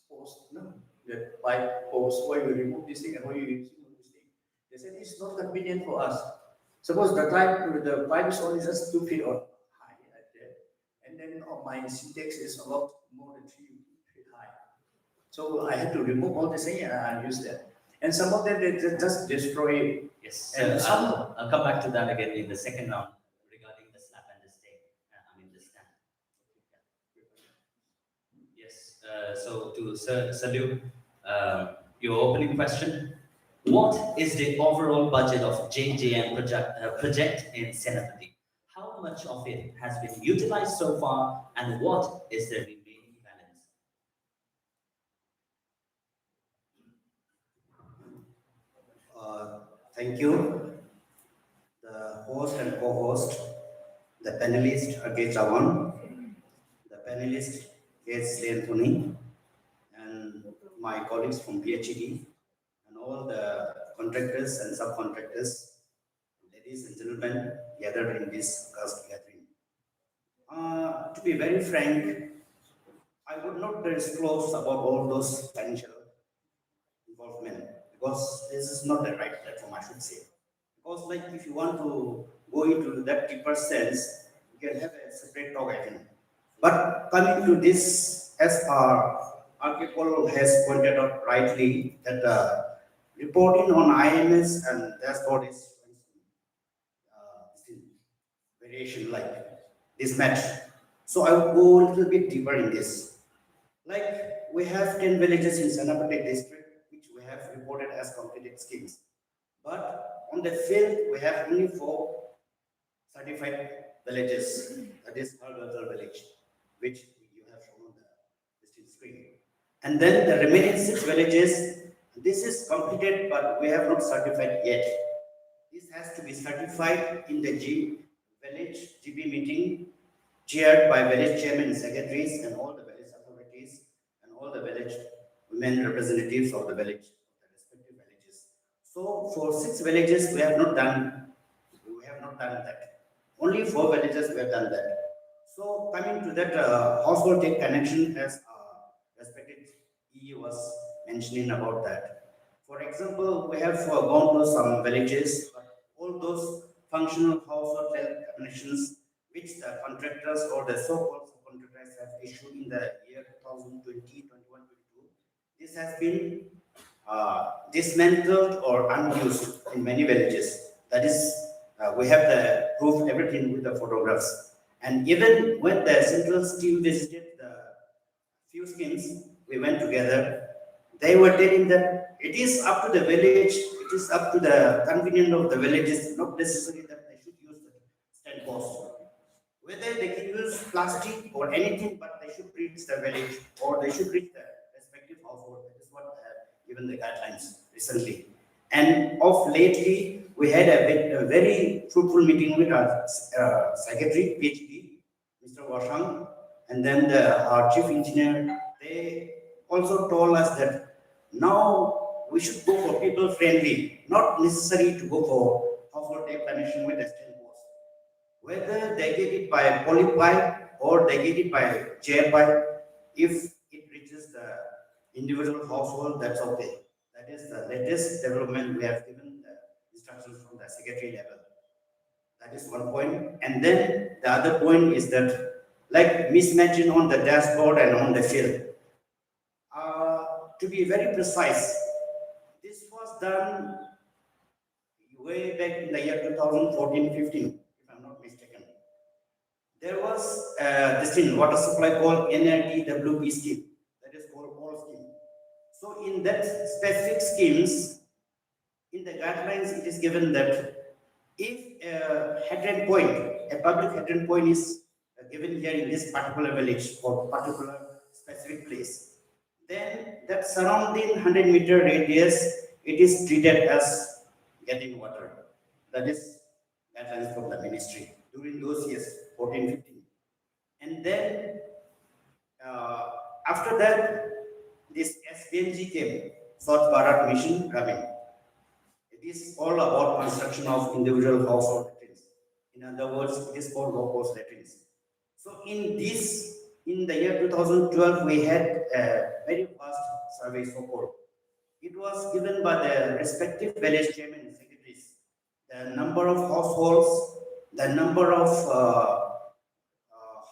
post, no, that pipe post, why you remove this thing and why you using all this thing? They said it's not convenient for us. Suppose the pipe is only just 2 feet or high at there, and then my syntax is a lot more than 3 feet high. So I had to remove all this thing and I use that. And some of them they just destroy it. Yes, And some I'll come back to that again in the second round regarding the slap and the stay. I mean the stand. Yes. So to Sir Salute, your opening question: what is the overall budget of JJM project in Senapati? How much of it has been utilized so far, and what is the remaining balance? Thank you, the host and co-host, the panelist Jal Jeevan, the panelist Anthony, and my colleagues from PhD, and all the contractors and subcontractors, ladies and gentlemen gathered in this gathering. To be very frank, I would not disclose about all those financial involvement because this is not the right platform, I should say. Because like if you want to go into that deeper sense, you can have a separate talk, I think. But coming to this, as our article has pointed out rightly, that reporting on IMS and dashboard is still variation like this match. So I will go a little bit deeper in this. Like we have 10 villages in Senapati district, which we have reported as completed schemes. But on the field, we have only 4 certified villages. That is Hargadal village, which you have shown on the distinct screen. And then the remaining 6 villages, this is completed, but we have not certified yet. This has to be certified in the village GB meeting, chaired by village chairman and secretaries and all the village authorities and all the village women representatives of the village, the respective villages. So for 6 villages, we have not done that. Only 4 villages we have done that. So coming to that household take connection, as respected EE was mentioning about that. For example, we have gone to some villages, but all those functional household take connections which the contractors or the so-called contractors have issued in the year 2020, 21, 22. This has been dismantled or unused in many villages. That is, we have the proof, everything with the photographs. And even when the central team visited the few schemes, we went together. They were telling that it is up to the village, it is up to the convenience of the villages, not necessary that they should use the stand post. Whether they can use plastic or anything, but they should reach the village or they should reach the respective household. That is what given the guidelines recently. And of lately, we had a very fruitful meeting with our secretary, PhD, Mr. Washang, and then our chief engineer. They also told us that now we should go for people friendly, not necessary to go for household air connection with a stand post. Whether they get it by poly pipe or they get it by chair pipe, if it reaches the individual household, that's okay. That is the latest development we have given the instructions from the secretary level. That is one point. And then the other point is that, like mismatching on the dashboard and on the field. To be very precise, this was done way back in the year 2014-15, if I'm not mistaken. There was this thing, water supply called NRTWP scheme, that is called all scheme. So in that specific schemes, in the guidelines, it is given that if a hydrant point, a public hydrant point is given here in this particular village or particular specific place, then that surrounding 100-meter radius, it is treated as getting water. That is guidelines from the ministry during those years, 14, 15. And then after that, this SPNG came. Swachh Bharat Mission Gramin. It is all about construction of individual household latrines. In other words, it is called low-cost latrines. So in the year 2012, we had a very vast survey so-called. It was given by the respective village chairman and secretaries. The number of households, the number of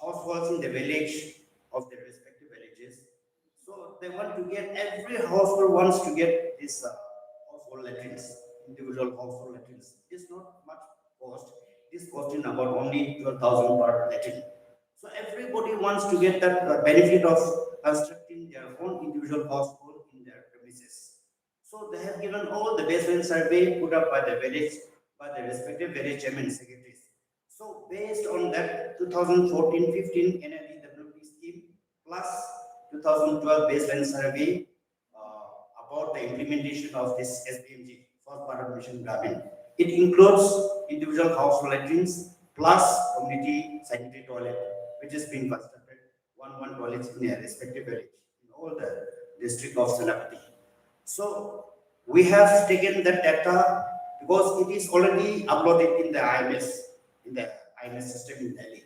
households in the village of the respective villages. So they want to get, every household wants to get this household latrines, individual household latrines. It is not much cost. It is costing about only 12,000 per latrine. So everybody wants to get that benefit of constructing their own individual household in their premises. So they have given all the baseline survey put up by the village, by the respective village chairman and secretaries. So based on that 2014-15 NLEWP scheme plus 2012 baseline survey about the implementation of this SBMG, Swachh Bharat Mission Gramin. It includes individual household latrines plus community sanitary toilet, which is being constructed, one toilets in a respective village in all the district of Senapati. So we have taken that data because it is already uploaded in the IMS system in Delhi.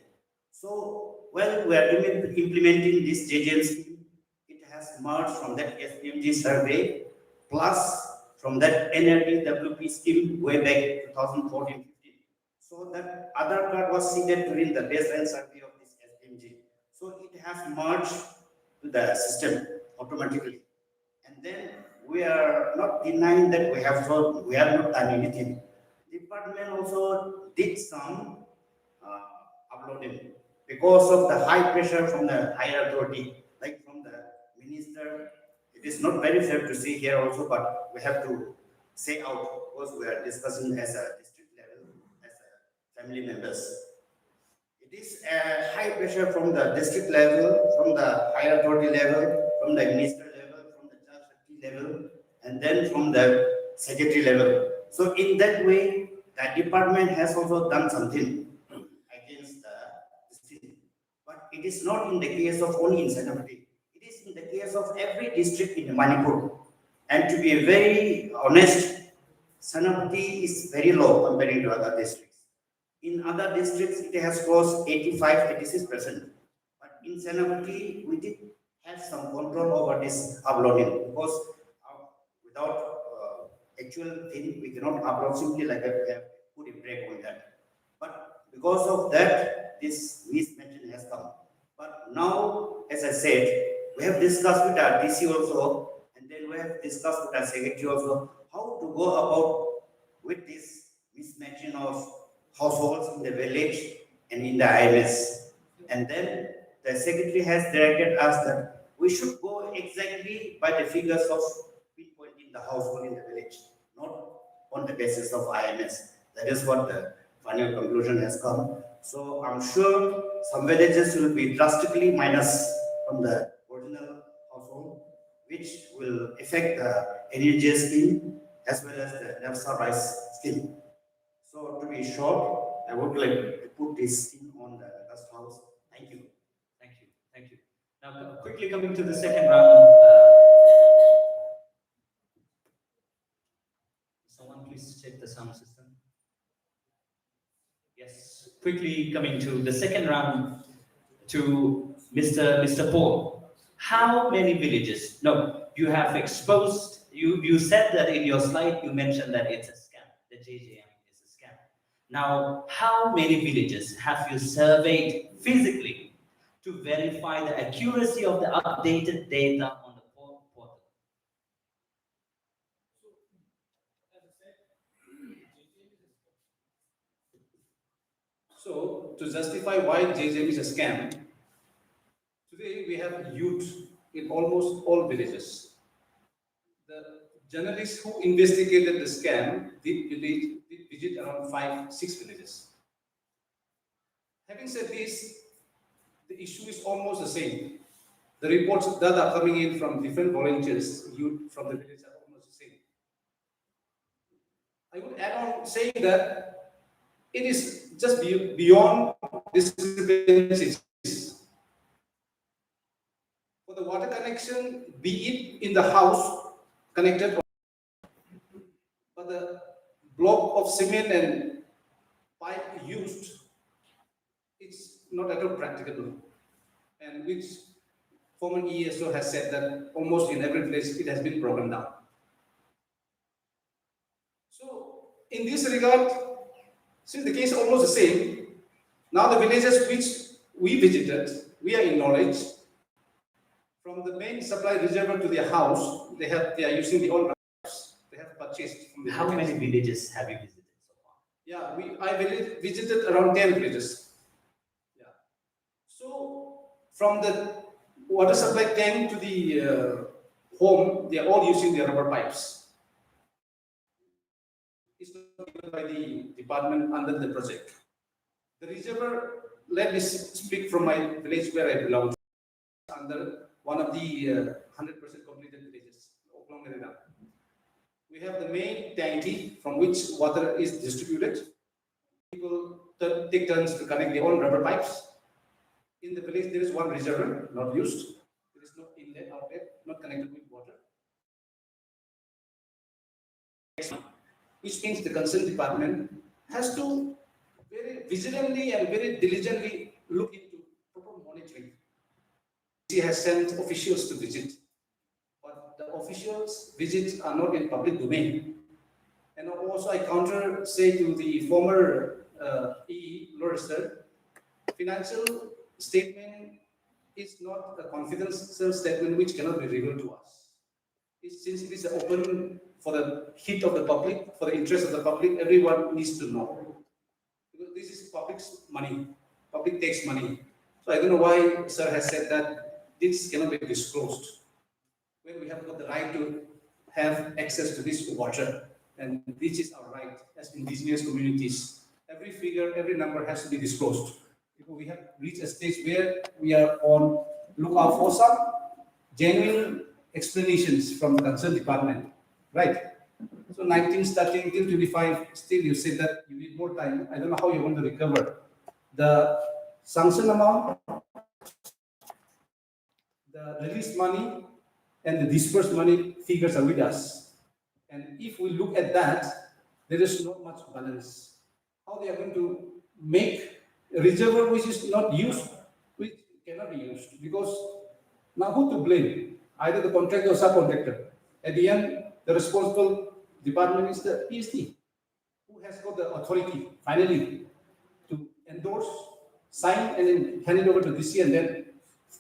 So when we are implementing this JJM scheme, it has merged from that SPMG survey plus from that NLDWP scheme way back 2014-15. So that other card was seeded during the baseline survey of this SPMG. So it has merged to the system automatically. And then we are not denying that we have not done anything. Department also did some uploading because of the high pressure from the higher authority, like from the minister. It is not very fair to see here also, but we have to say out because we are discussing as a district level, as a family members. It is a high pressure from the district level, from the higher authority level, from the minister level, from the Jal level, and then from the secretary level. So in that way, the department has also done something against this thing. But it is not in the case of only in Senapati. It is in the case of every district in Manipur. And to be very honest, Senapati is very low comparing to other districts. In other districts, it has crossed 85-86%. But in Senapati, we did have some control over this uploading because without actual thing, we cannot upload simply like that. We have put a break on that. But because of that, this mismatching has come. But now, as I said, we have discussed with our DC also, and then we have discussed with our secretary also how to go about with this mismatching of households in the village and in the IMS. And then the secretary has directed us that we should go exactly by the figures of pinpointing the household in the village, not on the basis of IMS. That is what the final conclusion has come. So I'm sure some villages will be drastically minus from the original household, which will affect the NUJ scheme as well as the NAFSA rice scheme. So to be short, I would like to put this in on the last house. Thank you. Thank you. Thank you. Now, quickly coming to the second round. Someone please check the sound system. Yes. Quickly coming to the second round to Mr. Paul. How many villages? No, you have exposed. You said that in your slide. You mentioned that it's a scam. The JJM is a scam. Now, how many villages have you surveyed physically to verify the accuracy of the updated data on the portal? So, to justify why JJM is a scam, today we have youth in almost all villages. The journalists who investigated the scam did visit around 5-6 villages. Having said this, the issue is almost the same. The reports that are coming in from different volunteers, youth from the village, are almost the same. I would add on saying that it is just beyond discrepancies. For the water connection, be it in the house connected, but the block of cement and pipe used, it's not at all practicable, and which former ESO has said that almost in every place it has been broken down. So in this regard, since the case is almost the same, now the villages which we visited, we are in knowledge, from the main supply reservoir to their house, they are using the old pipes they have purchased from the How villages. many villages have you visited so far? Yeah, I visited around 10 villages. Yeah. So from the water supply tank to the home, they are all using the rubber pipes. It's not given by the department under the project. The reservoir, let me speak from my village where I belong, under one of the 100% completed villages, Oklong Merida. We have the main tanky from which water is distributed. People take turns to connect their own rubber pipes. In the village, there is one reservoir not used. There is no inlet, outlet, not connected with water. Which means the concerned department has to very vigilantly and very diligently look into proper monitoring. He has sent officials to visit, but the officials' visits are not in public domain. And also, I counter say to the former EE Lorester, financial statement is not a confidential statement which cannot be revealed to us. Since it is open for the hit of the public, for the interest of the public, everyone needs to know. Because this is public's money, public takes money. So I don't know why sir has said that this cannot be disclosed. When we have got the right to have access to this water, and this is our right as indigenous communities. Every figure, every number has to be disclosed. Because we have reached a stage where we are on lookout for some genuine explanations from the concerned department, right? So 19 starting till 25, still you say that you need more time. I don't know how you want to recover the sanction amount, the released money, and the dispersed money figures are with us. And if we look at that, there is not much balance. How they are going to make a reservoir which is not used, which cannot be used, because now who to blame? Either the contractor or subcontractor. At the end, the responsible department is the PSD, who has got the authority finally to endorse, sign, and then hand it over to DC and then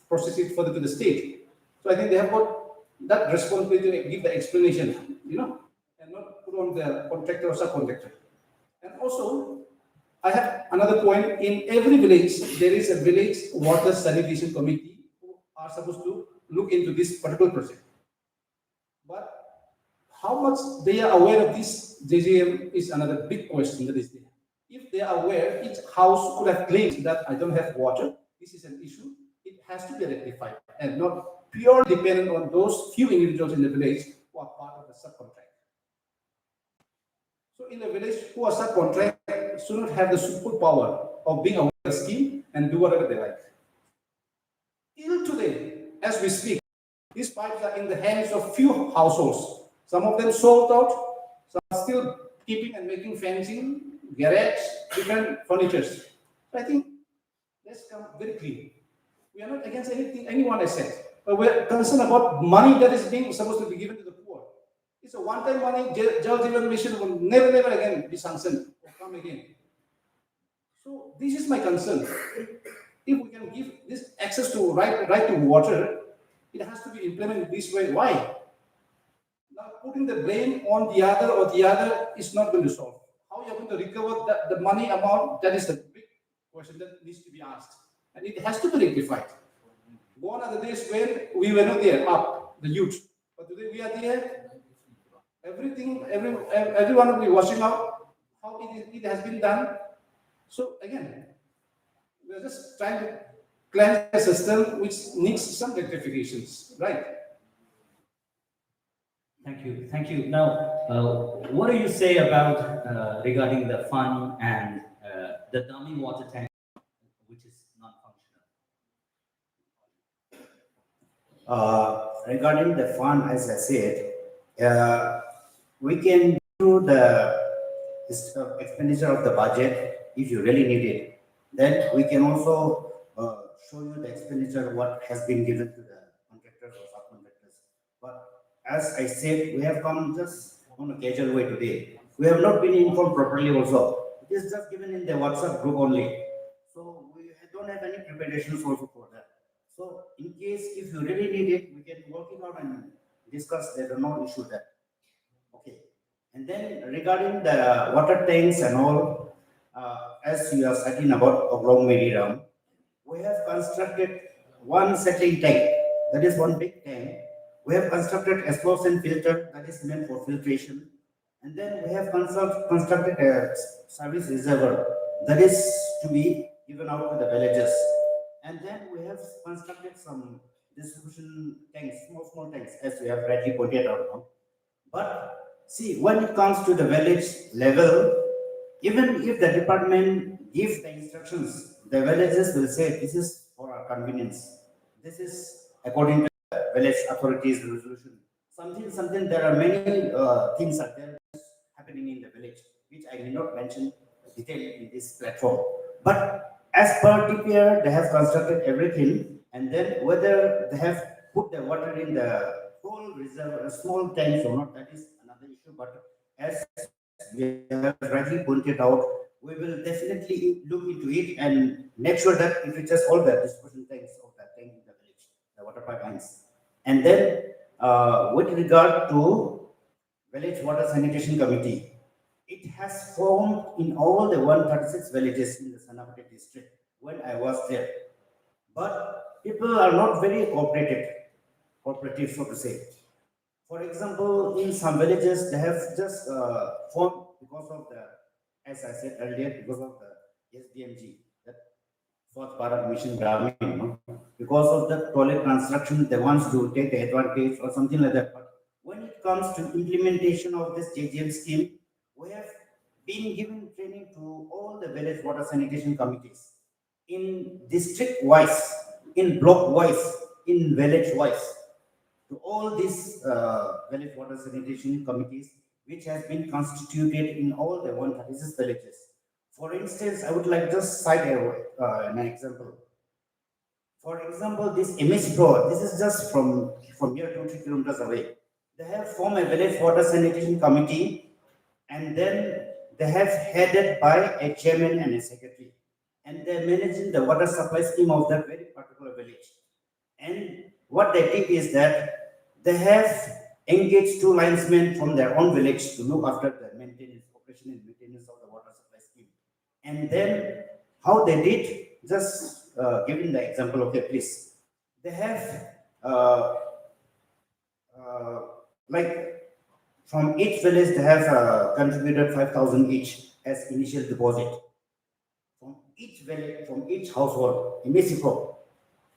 process it further to the state. So I think they have got that responsibility to give the explanation, and not put on the contractor or subcontractor. And also, I have another point. In every village, there is a village water sanitation committee who are supposed to look into this particular project. But how much they are aware of this JJM is another big question that is there. If they are aware, each house could have claimed that I don't have water, this is an issue, it has to be rectified and not purely dependent on those few individuals in the village who are part of the subcontract. So in the village who are subcontract should not have the superpower of being aware of the scheme and do whatever they like. Till today, as we speak, these pipes are in the hands of few households. Some of them sold out, some are still keeping and making fencing, garage, different furnitures. So I think let's come very clear. We are not against anything anyone has said, but we're concerned about money that is being supposed to be given to the poor. It's a one-time money. Jal Jeevan Mission will never again be sanctioned or come again. So this is my concern. If we can give this access to right to water, it has to be implemented this way. Why? Now putting the blame on the other is not going to solve. How you are going to recover the money amount? That is the big question that needs to be asked, and it has to be rectified. Gone are the days when we were not there, the youth, but today we are there. Everyone will be watching out how it has been done. So again, we are just trying to cleanse a system which needs some rectifications, right? Thank you. Now, what do you say about regarding the fund and the dummy water tank, which is non-functional? Regarding the fund, as I said, uh, we can do the expenditure of the budget if you really need it. Then we can also show you the expenditure what has been given to the contractors or subcontractors. But as I said, we have come just on a casual way today. We have not been informed properly also. It is just given in the WhatsApp group only. So we don't have any preparations also for that. So in case if you really need it, we can work it out and discuss. There are no issue there. Okay. And then regarding the water tanks and all, as you are citing about Oblong Meriram, we have constructed one settling tank, that is one big tank. We have constructed a explosion filter that is meant for filtration. And then we have constructed a service reservoir that is to be given out to the villages. And then we have constructed some distribution tanks, small tanks, as we have rightly pointed out now. But see, when it comes to the village level, even if the department gives the instructions, the villages will say this is for our convenience. This is according to the village authorities' resolution. Something. There are many things are there happening in the village, which I will not mention detail in this platform. But as per DPR, they have constructed everything, and then whether they have put the water in the whole reserve, small tanks or not, that is another issue. But as we have rightly pointed out, we will definitely look into it and make sure that it reaches all the disposal tanks of the tank in the village, the water pipelines. And then, with regard to village water sanitation committee, it has formed in all the 136 villages in the Senapati district when I was there. But people are not very cooperative, so to say. For example, in some villages, they have just formed because of the, as I said earlier, because of the SDMG, that Fourth Bharat Mission Gramin, because of the toilet construction, they want to take the advantage or something like that. But when it comes to implementation of this JJM scheme, we have been given training to all the village water sanitation committees in district wise, in block wise, in village wise, to all these village water sanitation committees, which has been constituted in all the 136 villages. For instance, I would like just cite an example. For example, this MSC Pro, this is just from here 2-3 kilometers away. They have formed a village water sanitation committee, and then they have headed by a chairman and a secretary, and they're managing the water supply scheme of that very particular village. And what they did is that they have engaged 2 linesmen from their own village to look after the maintenance, operation and maintenance of the water supply scheme. And then how they did, just giving the example, okay, please. They have like from each village, they have contributed 5,000 each as initial deposit from each village, from each household in Mexico.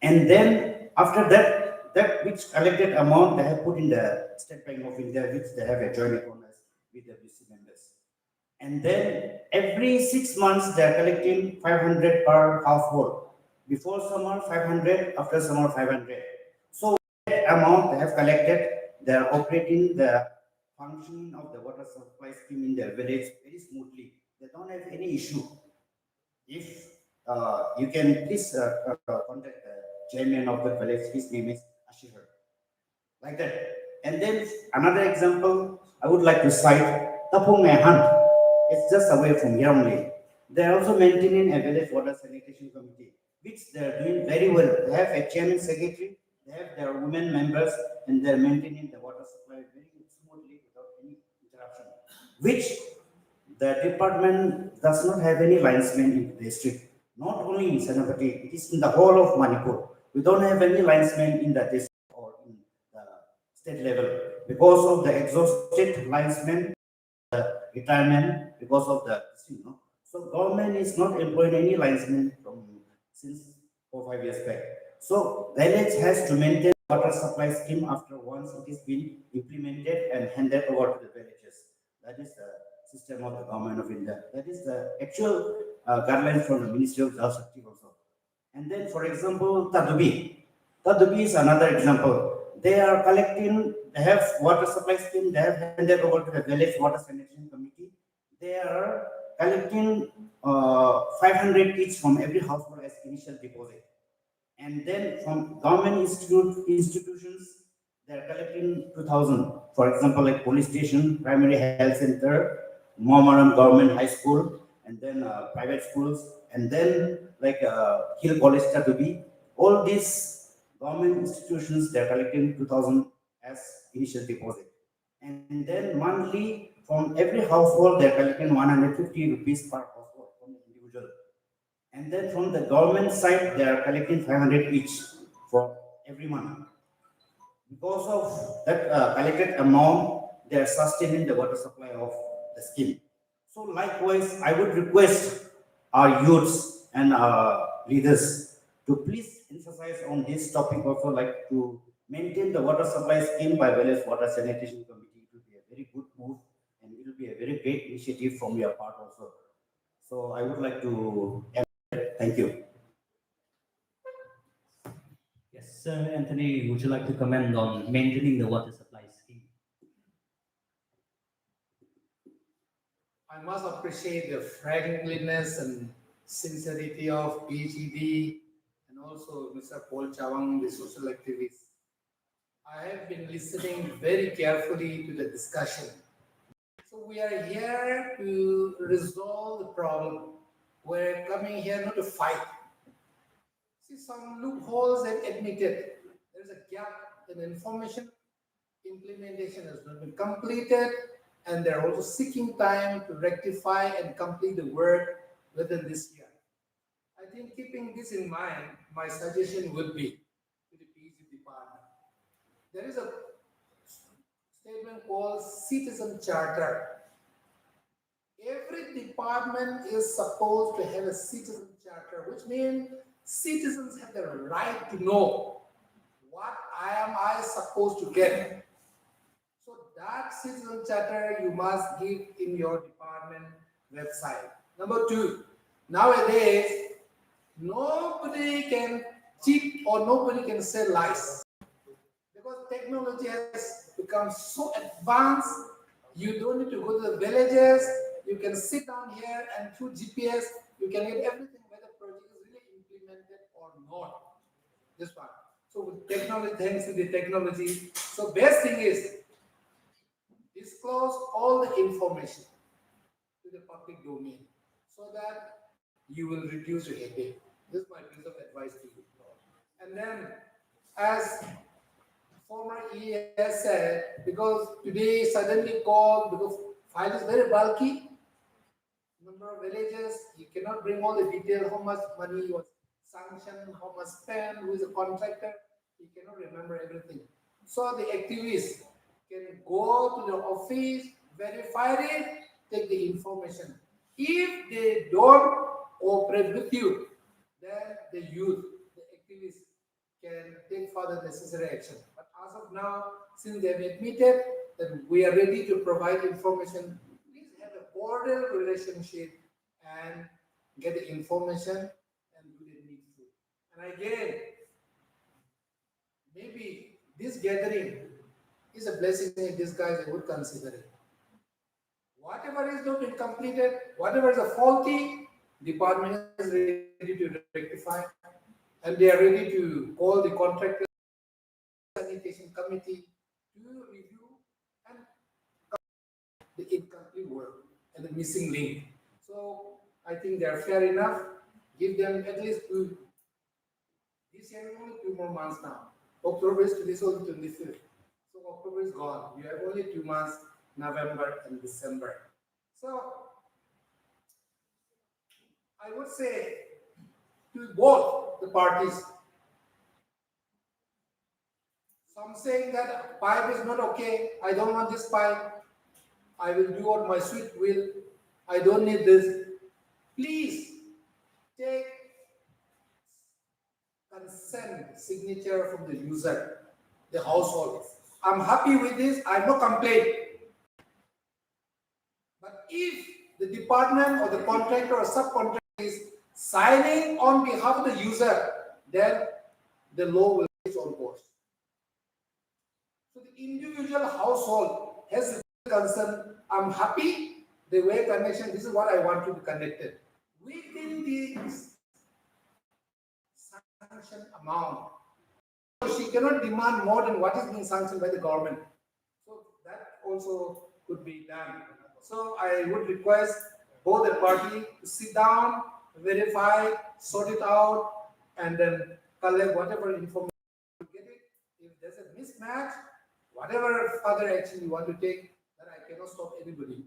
And then after that, that which collected amount they have put in the State Bank of India, which they have a joint account with the BC members. And then every 6 months they are collecting 500 per household. Before summer 500, after summer 500. So that amount they have collected, they are operating the functioning of the water supply scheme in their village very smoothly. They don't have any issue. If you can please contact the chairman of the village, his name is Ashir. Like that. And then another example I would like to cite Tapung Mehan. It's just away from here only. They are also maintaining a village water sanitation committee, which they are doing very well. They have a chairman secretary, they have their women members, and they are maintaining the water supply very smoothly without any interruption. Which the department does not have any linesmen in the district. Not only in Senapati, it is in the whole of Manipur. We don't have any linesmen in the district or in the state level because of the exhausted linesmen, retirement, because of the, So government is not employing any linesmen from since 4-5 years back. So village has to maintain water supply scheme after once it is been implemented and handed over to the villages. That is the system of the government of India. That is the actual guidelines from the Ministry of Jal Shakti also. And then, for example, Tadubi. Tadubi is another example. they are collecting, they have water supply scheme, they have handed over to the village water sanitation committee. They are collecting 500 each from every household as initial deposit. And then from government institutions, they are collecting 2,000. For example, like police station, primary health center, Momaram Government High School, and then private schools, and then like Hill College Tatubi. All these government institutions, they are collecting 2,000 as initial deposit. And then monthly, from every household, they are collecting 150 rupees per household from the individual. And then from the government side, they are collecting 500 each for every month. Because of that collected amount, they are sustaining the water supply of the scheme. So likewise, I would request our youths and leaders to please emphasize on this topic also, like to maintain the water supply scheme by village water sanitation committee. It will be a very good move and it will be a very great initiative from your part also. So I would like to thank you. Yes, Sir Anthony, would you like to comment on maintaining the water supply scheme? I must appreciate the frankness and sincerity of PGD and also Mr. Paul Chawang, the social activist. I have been listening very carefully to the discussion. So we are here to resolve the problem. We're coming here not to fight. See, some loopholes have admitted. There's a gap in information. Implementation has not been completed, and they're also seeking time to rectify and complete the work within this year. I think keeping this in mind, my suggestion would be to the PG department. There is a statement called Citizen Charter. Every department is supposed to have a citizen charter, which means citizens have the right to know what I supposed to get. So that citizen charter you must give in your department website. Number two, nowadays nobody can cheat or nobody can say lies because technology has become so advanced. You don't need to go to the villages. You can sit down here and through GPS you can get everything whether the project is really implemented or not. This one. So with technology, thanks to the technology. So best thing is disclose all the information to the public domain so that you will reduce your headache. This is my piece of advice to you. And then, as former ES said, because today suddenly called because file is very bulky, number of villages, you cannot bring all the detail, how much money was sanctioned, how much spent, who is the contractor, you cannot remember everything. So the activists can go to the office, verify it, take the information. If they don't cooperate with you, then the youth, the activists can take further necessary action. But as of now, since they have admitted that we are ready to provide information, please have a cordial relationship and get the information and do the needful. And again, maybe this gathering is a blessing in disguise. I would consider it. Whatever is not been completed, whatever is a faulty, department is ready to rectify, and they are ready to call the contractor sanitation committee to review and the incomplete work and the missing link. So I think they are fair enough. Give them at least two. This year only 2 more months now. October is to this on 25th. So October is gone. You have only 2 months, November and December. So I would say to both the parties, some saying that pipe is not okay, I don't want this pipe, I will do what my sweet will, I don't need this. Please take consent signature from the user, the household. I'm happy with this, I have no complaint. But if the department or the contractor or subcontractor is signing on behalf of the user, then the law will take its own course. So the individual household has concern. I'm happy the way connection. This is what I want to be connected within the sanction amount. So she cannot demand more than what is being sanctioned by the government. So that also could be done. So I would request both the party to sit down, verify, sort it out, and then collect whatever information to get it. If there's a mismatch, whatever further action you want to take, then I cannot stop anybody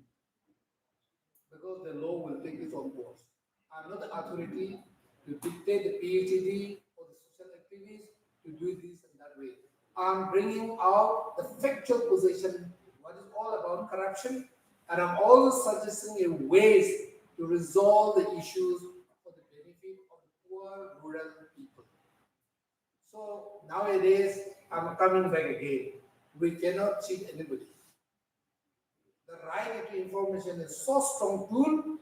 because the law will take its own course. I'm not the authority to dictate the PhD or the social activists to do this and that way. I'm bringing out the factual position, what is all about corruption, and I'm also suggesting ways to resolve the issues for the benefit of the poor rural people. So nowadays, I'm coming back again. We cannot cheat anybody. The right to information is so strong tool,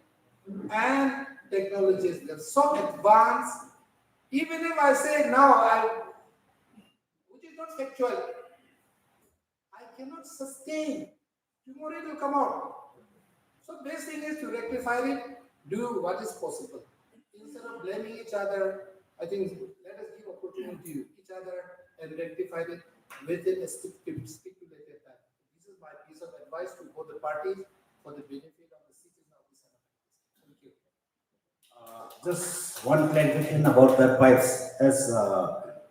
and technologies get so advanced. Even if I say now, which is not factual, I cannot sustain. Tomorrow it will come out. So best thing is to rectify it, do what is possible. Instead of blaming each other, I think let us give opportunity to each other and rectify it within a stipulated time. This is my piece of advice to both the parties for the benefit of the citizens of the Senapati. Thank you. Just one clarification about the pipes. As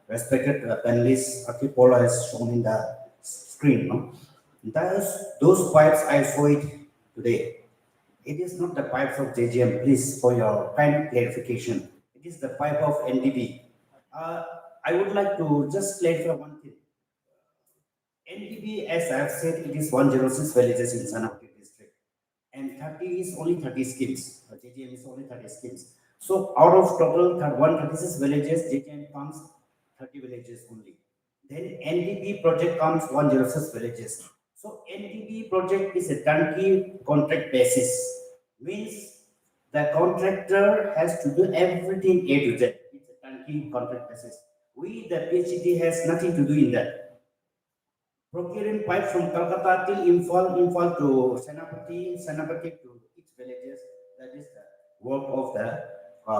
respected panelist Akipola has shown in the screen, no? Those pipes I saw it today. It is not the pipes of JJM. Please, for your kind clarification, it is the pipe of NDB. I would like to just clarify one thing. NDB, as I have said, it is 106 villages in Senapati district, and 30 is only 30 schemes. JJM is only 30 schemes. So out of total 136 villages, JJM comes 30 villages only. Then NDB project comes 106 villages. So NDB project is a turnkey contract basis. Means the contractor has to do everything A to Z. It's a turnkey contract basis. We, the PhD, has nothing to do in that. Procuring pipe from Calcutta till Imphal to Senapati, Senapati to each villages, that is the work of the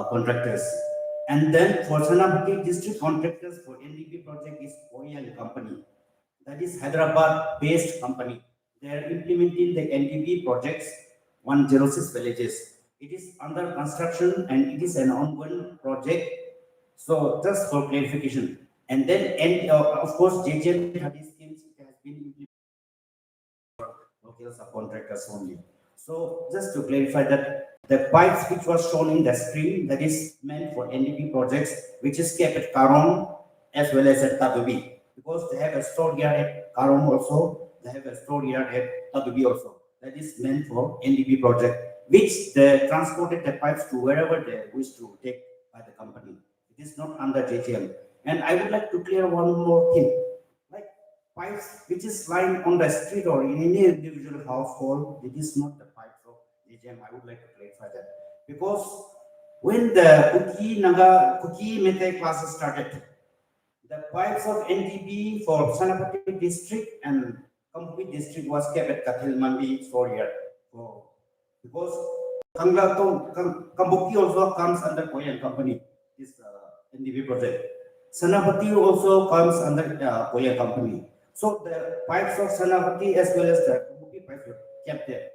contractors. And then for Senapati district contractors for NDP project is Oil Company. That is Hyderabad based company. They are implementing the NDP projects 106 villages. It is under construction and it is an ongoing project. So just for clarification. And then, of course, JJM 30 schemes has been implemented for local subcontractors only. So just to clarify that the pipes which was shown in the screen, that is meant for NDP projects, which is kept at Karon as well as at Tadubi, because they have a store yard at Karon also, they have a store yard at Tadubi also. That is meant for NDP project, which they transported the pipes to wherever they wish to take by the company. It is not under JJM. And I would like to clear one more thing. Like pipes which is lying on the street or in any individual household, it is not the pipes of JJM. I would like to clarify that. Because when the Kuki Mete classes started, the pipes of NTB for Senapati district and Kambuki district was kept at Kathil Mandi for here. Because Kambuki also comes under Koyan company, this NDB project. Senapati also comes under Koyan company. So the pipes of Senapati as well as the Kambuki pipes were kept there.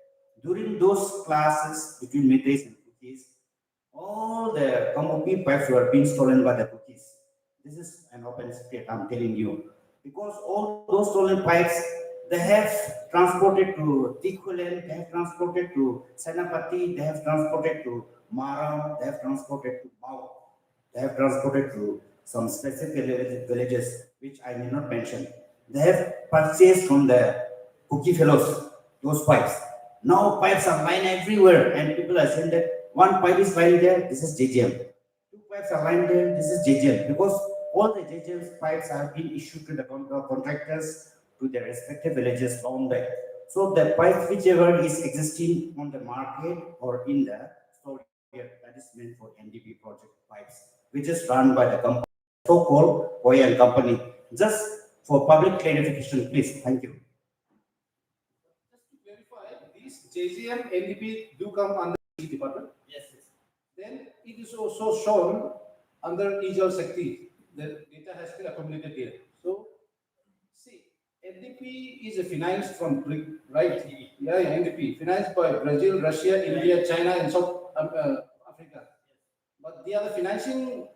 During those classes between Metes and Kukis, all the Kambuki pipes were being stolen by the Kukis. This is an open secret, I'm telling you. Because all those stolen pipes, they have transported to Tikulen, they have transported to Senapati, they have transported to Maram, they have transported to Mau, they have transported to some specific villages, which I may not mention. They have purchased from the Kuki fellows those pipes. Now pipes are lying everywhere, and people are saying that one pipe is lying there, this is JJM. Two pipes are lying there, this is JJM. Because all the JJM pipes have been issued to the contractors to their respective villages down there. So the pipe whichever is existing on the market or in the store here, that is meant for NDP project pipes, which is run by the company, so-called oil company. Just for public clarification, please. Thank you. Just to clarify, these JJM NDP do come under the department. Yes. Then it is also shown under Jal Shakti. The data has been accumulated here. So, see, NDP is a finance from BRIC, right? Yeah, NDP, financed by Brazil, Russia, India, China, and South Africa. But they are the financing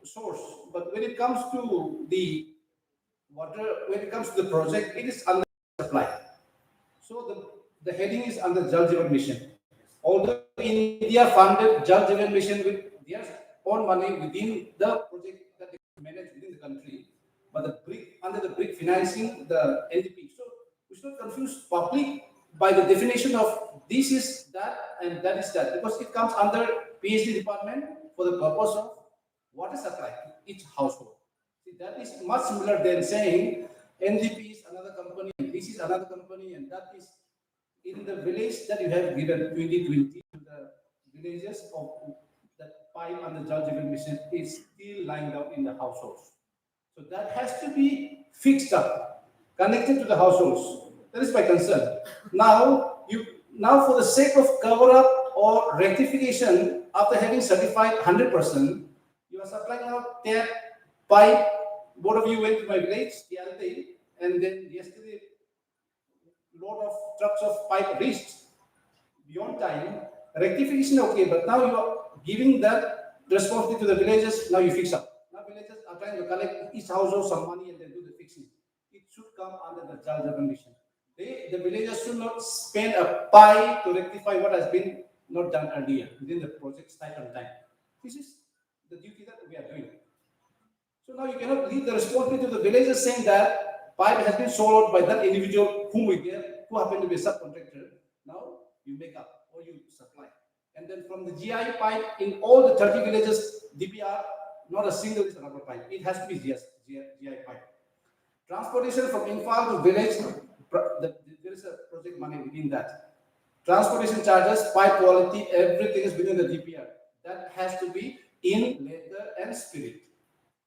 source. But when it comes to the water, when it comes to the project, it is under supply. So the heading is under Jal Jeevan Mission. Although India funded Jal Jeevan Mission with their own money within the project that they manage within the country, but the BRIC under the BRIC financing the NDP. So we should not confuse public by the definition of this is that and that is that, because it comes under PhD department for the purpose of water supply to each household. See, that is much similar than saying NDP is another company, and this is another company, and that is in the village that you have given 2020 to the villages of that pipe and the Jal Jeevan Mission is still lying down in the households. So that has to be fixed up, connected to the households. That is my concern. Now for the sake of cover up or rectification, after having certified 100%, you are supplying now tap, pipe. Both of you went to my village the other day, and then yesterday, load of trucks of pipe reached beyond time. Rectification, okay, but now you are giving that responsibility to the villagers. Now you fix up. Now villagers are trying to collect each household some money and then do the fixing. It should come under the Jal Jeevan Mission. The villagers should not spend a pie to rectify what has been not done earlier within the project's type and time. This is the duty that we are doing. So now you cannot leave the responsibility to the villagers saying that pipe has been sold out by that individual whom we get, who happen to be a subcontractor. Now you make up or you supply. And then from the GI pipe in all the 30 villages, DPR, not a single is rubber pipe. It has to be GI pipe. Transportation from Imphal to village, there is a project money within that. Transportation charges, pipe quality, everything is within the DPR. That has to be in letter and spirit.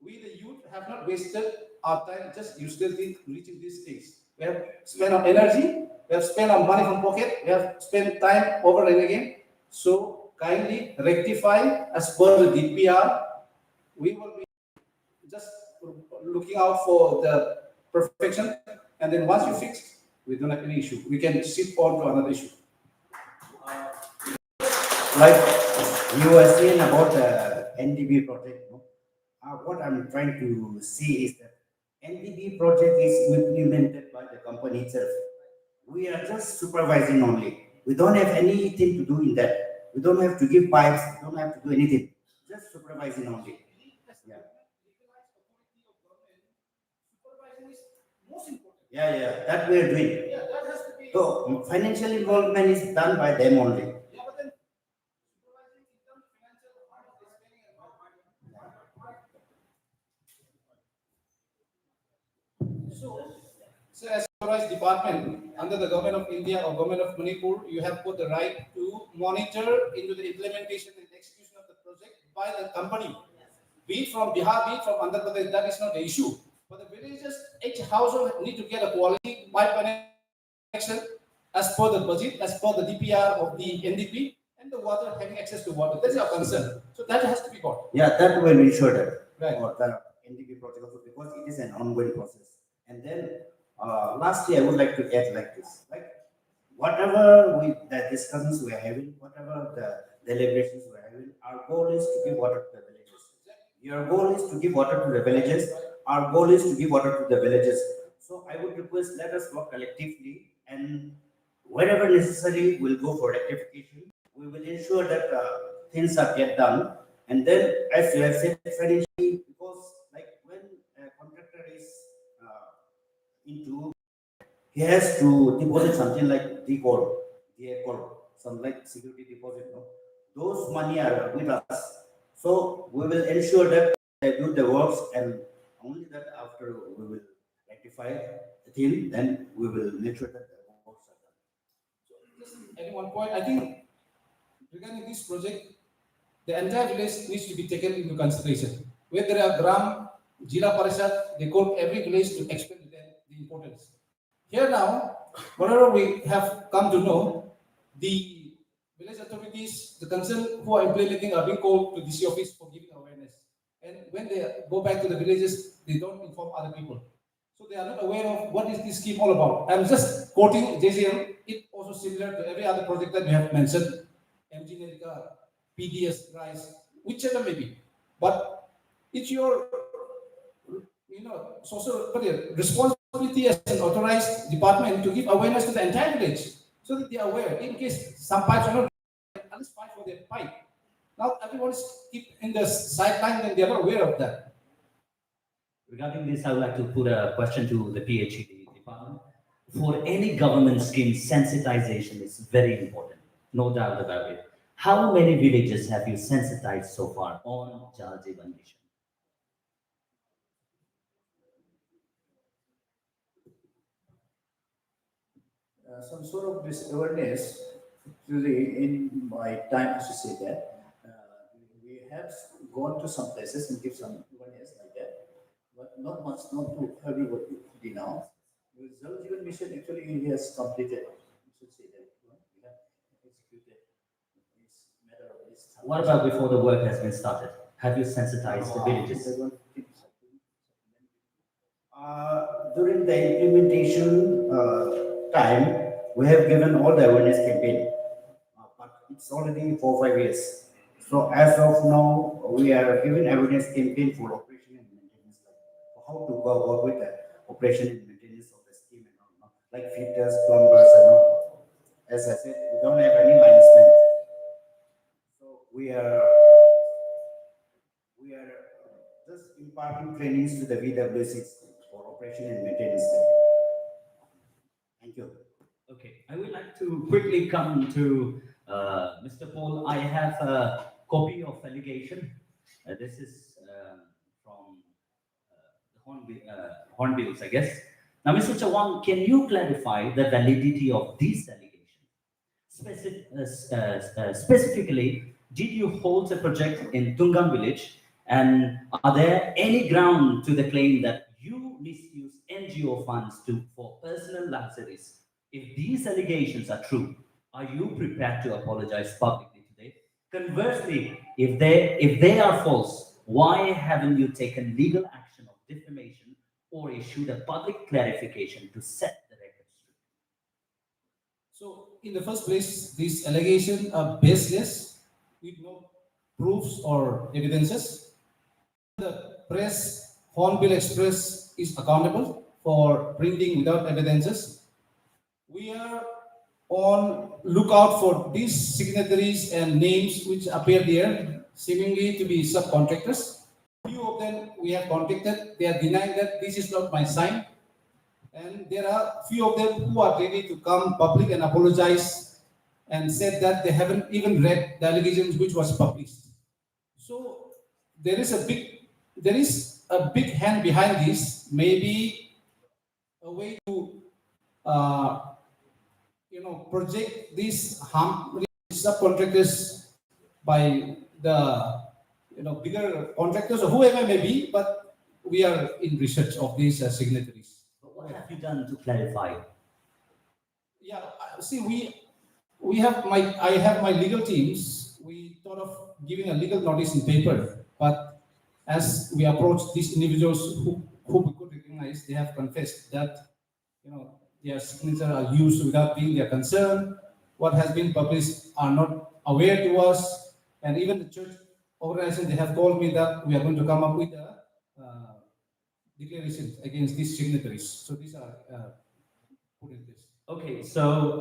We, the youth, have not wasted our time just uselessly reaching this stage. We have spent our energy, we have spent our money from pocket, we have spent time over and again. So kindly rectify as per the DPR. We will be just looking out for the perfection, and then once you fix, we don't have any issue. We can shift on to another issue. Like you were saying about the NDB project, no? What I'm trying to see is that NDB project is implemented by the company itself. We are just supervising only. We don't have anything to do in that. We don't have to give pipes. We don't have to do anything. Just supervising only. Yeah. Yeah. That we are doing. Yeah, that has to be. So financial involvement is done by them only. Yeah, but then supervising in terms of financial, how much they're spending and how much. So as supervised department under the government of India or government of Manipur, you have got the right to monitor into the implementation and execution of the project by the company. Be it from Bihar, be it from Andhra Pradesh, that is not the issue. But the villagers, each household need to get a quality pipe connection as per the budget, as per the DPR of the NDP, and the water having access to water. That's our concern. So that has to be got. Yeah, that will ensure that. Right. For the NDP project also, because it is an ongoing process. And then lastly, I would like to add like this, like whatever the discussions we are having, whatever the deliberations we are having, our goal is to give water to the villages. Your goal is to give water to the villages. Our goal is to give water to the villages. So I would request, let us work collectively, and wherever necessary, we'll go for rectification. We will ensure that things are get done. And then, as you have said, financially, because like when a contractor is into, he has to deposit something like DCOR, some like security deposit. No? Those money are with us. So we will ensure that they do the works, and only that after we will rectify the thing, then we will make sure that the works are done. So just at one point, I think regarding this project, the entire village needs to be taken into consideration. Where there are Gram, Jila Parishad, they call every village to expend their importance. Here now, whatever we have come to know, the village authorities, the concerned who are implementing are being called to DC office for giving awareness. And when they go back to the villages, they don't inform other people. So they are not aware of what is this scheme all about. I'm just quoting JJM. It also similar to every other project that we have mentioned, MG Nerika, PDS, RISE, whichever may be. But it's your, social responsibility as an authorized department to give awareness to the entire village so that they are aware. In case some pipes are not, at least fight for their pipe. Now everyone is keep in the sideline and they are not aware of that. Regarding this, I would like to put a question to the PHED department. For any government scheme, sensitization is very important, no doubt about it. How many villages have you sensitized so far on Jal Jeevan Mission? Some sort of this awareness, actually, in my time, I should say that, we have gone to some places and give some awareness like that, but not much, not to everybody now. With Jal Jeevan Mission, actually, he has completed, I should say that, we have executed this matter of this. What about before the work has been started? Have you sensitized the villages? During the implementation time, we have given all the awareness campaign, but it's already 4 5 years. So as of now, we are giving awareness campaign for operation and maintenance, like how to go about with the operation and maintenance of the scheme and all, no? Like fitters, plumbers, and all. As I said, we don't have any linesmen. So we are just imparting trainings to the VWCs for operation and maintenance. Thank you. Okay, I would like to quickly come to Mr. Paul. I have a copy of allegation. This is from Hornbills, I guess. Now, Mr. Chawang, can you clarify the validity of these allegations? Specifically, did you hold a project in Tungan village? And are there any ground to the claim that you misuse NGO funds for personal luxuries? If these allegations are true, are you prepared to apologize publicly today? Conversely, if they are false, why haven't you taken legal action of defamation or issued a public clarification to set the record straight? So in the first place, these allegations are baseless with no proofs or evidences. The press, Hornbill Express is accountable for printing without evidences. We are on lookout for these signatories and names which appear there, seemingly to be subcontractors. Few of them we have contacted. They are denying that this is not my sign. And there are few of them who are ready to come public and apologize and said that they haven't even read the allegations which was published. So there is a big hand behind this. Maybe a way to project these subcontractors by the bigger contractors or whoever may be, but we are in research of these signatories. But what have you done to clarify? Yeah, see, I have my legal teams. We thought of giving a legal notice in paper, but as we approach these individuals who we could recognize, they have confessed that their signatures are used without being their concern. What has been published are not aware to us, and even the church organization, they have told me that we are going to come up with a declaration against these signatories. So these are put in place. Okay, so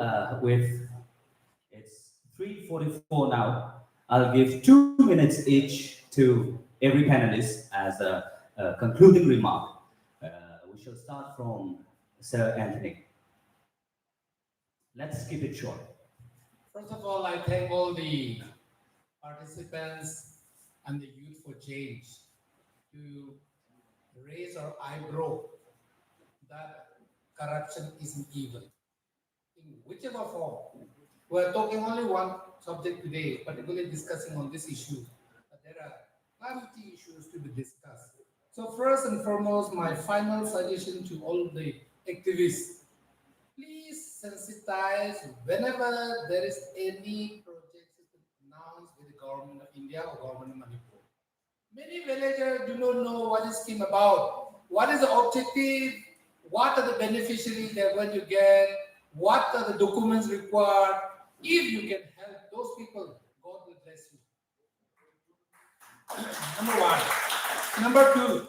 it's 3:44 now. I'll give 2 minutes each to every panelist as a concluding remark. We shall start from Sir Anthony. Let's keep it short. First of all, I thank all the participants and the Youth for Change to raise our eyebrow that corruption isn't evil. In whichever form, we are talking only one subject today, particularly discussing on this issue, but there are plenty issues to be discussed. So first and foremost, my final suggestion to all the activists, please sensitize whenever there is any project announced with the government of India or government of Manipur. Many villagers do not know what is scheme about, what is the objective, what are the beneficiaries they are going to get, what are the documents required. If you can help those people, God will bless you. Number one. Number two,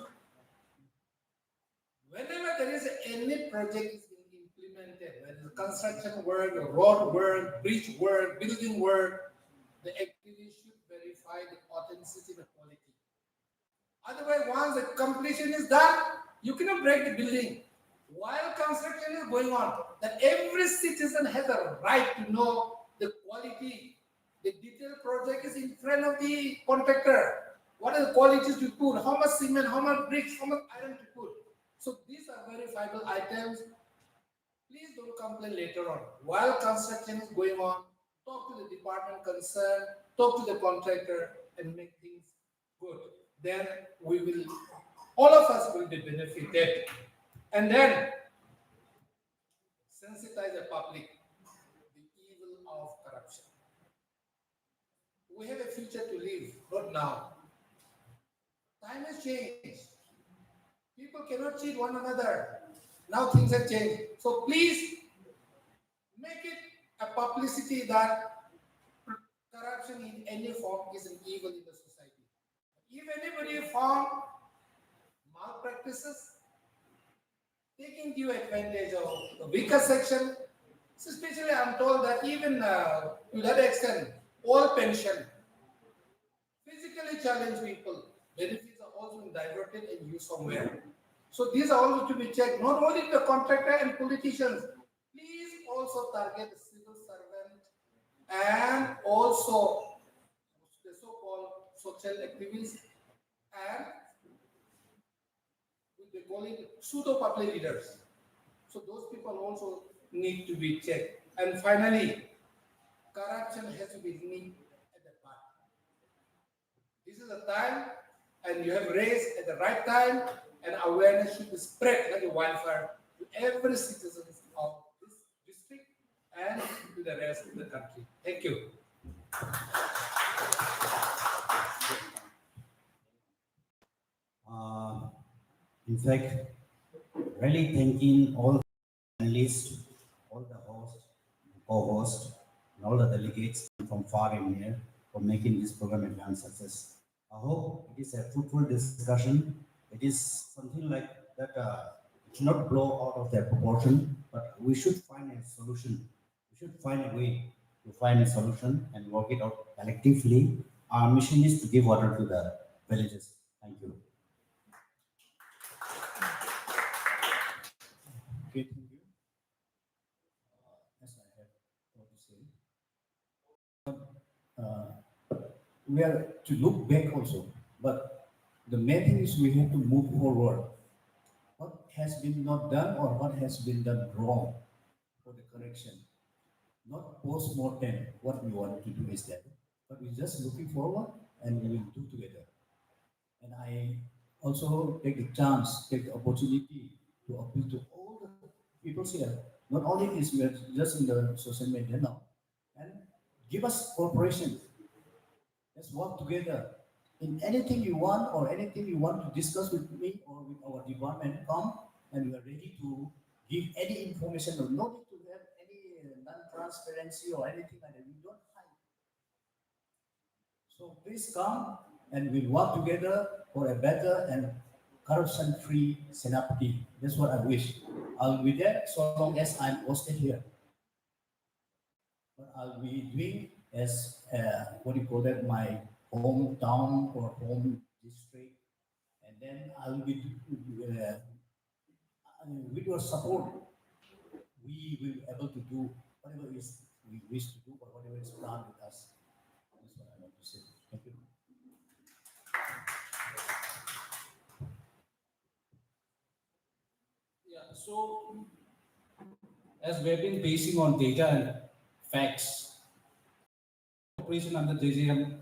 whenever there is any project is being implemented, whether it's construction work, road work, bridge work, building work, the activists should verify the authenticity and quality. Otherwise, once the completion is done, you cannot break the building. While construction is going on, that every citizen has a right to know the quality. The detailed project is in front of the contractor. What are the qualities to put? How much cement, how much bricks, how much iron to put? So these are verifiable items. Please don't complain later on. While construction is going on, talk to the department concerned, talk to the contractor, and make things good. Then we will, all of us will be benefited. And then sensitize the public the evil of corruption. We have a future to live, not now. Time has changed. People cannot cheat one another. Now things have changed. So please make it a publicity that corruption in any form is an evil in the society. If anybody found malpractices, taking due advantage of the weaker section, so especially I'm told that even to that extent, all pension, physically challenged people, benefits are also diverted and used somewhere. So these are also to be checked, not only the contractor and politicians, please also target the civil servant and also the so-called social activists and they call it pseudo-public leaders. So those people also need to be checked. And finally, corruption has to be nipped at the bud. This is a time, and you have raised at the right time, and awareness should be spread like a wildfire to every citizen of this district and to the rest of the country. Thank you. In fact, really thanking all the panelists, all the hosts, co-hosts, and all the delegates from far and near for making this program a grand success. I hope it is a fruitful discussion. It is something like that. It should not blow out of their proportion, but we should find a solution. We should find a way to find a solution and work it out collectively. Our mission is to give water to the villages. Thank you. Okay, thank you. As I have what to say. We are to look back also, but the main thing is we have to move forward. What has been not done or what has been done wrong for the correction. Not post-mortem, what we want to do is that, but we're just looking forward and we will do together. And I also take the chance, take the opportunity to appeal to all the people here. Not only this, we are just in the social media now. And give us cooperation. Let's work together. In anything you want or anything you want to discuss with me or with our department, come and we are ready to give any information. No need to have any non-transparency or anything like that. We don't hide. So please come and we'll work together for a better and corruption-free Senapati. That's what I wish. I'll be there so long as I'm hosted here. But I'll be doing as what do you call that, my hometown or home district, and then I'll be with your support. We will be able to do whatever is we wish to do or whatever is planned with us. That's what I want to say. Thank you. Yeah, so as we've been basing on data and facts, operation under JJM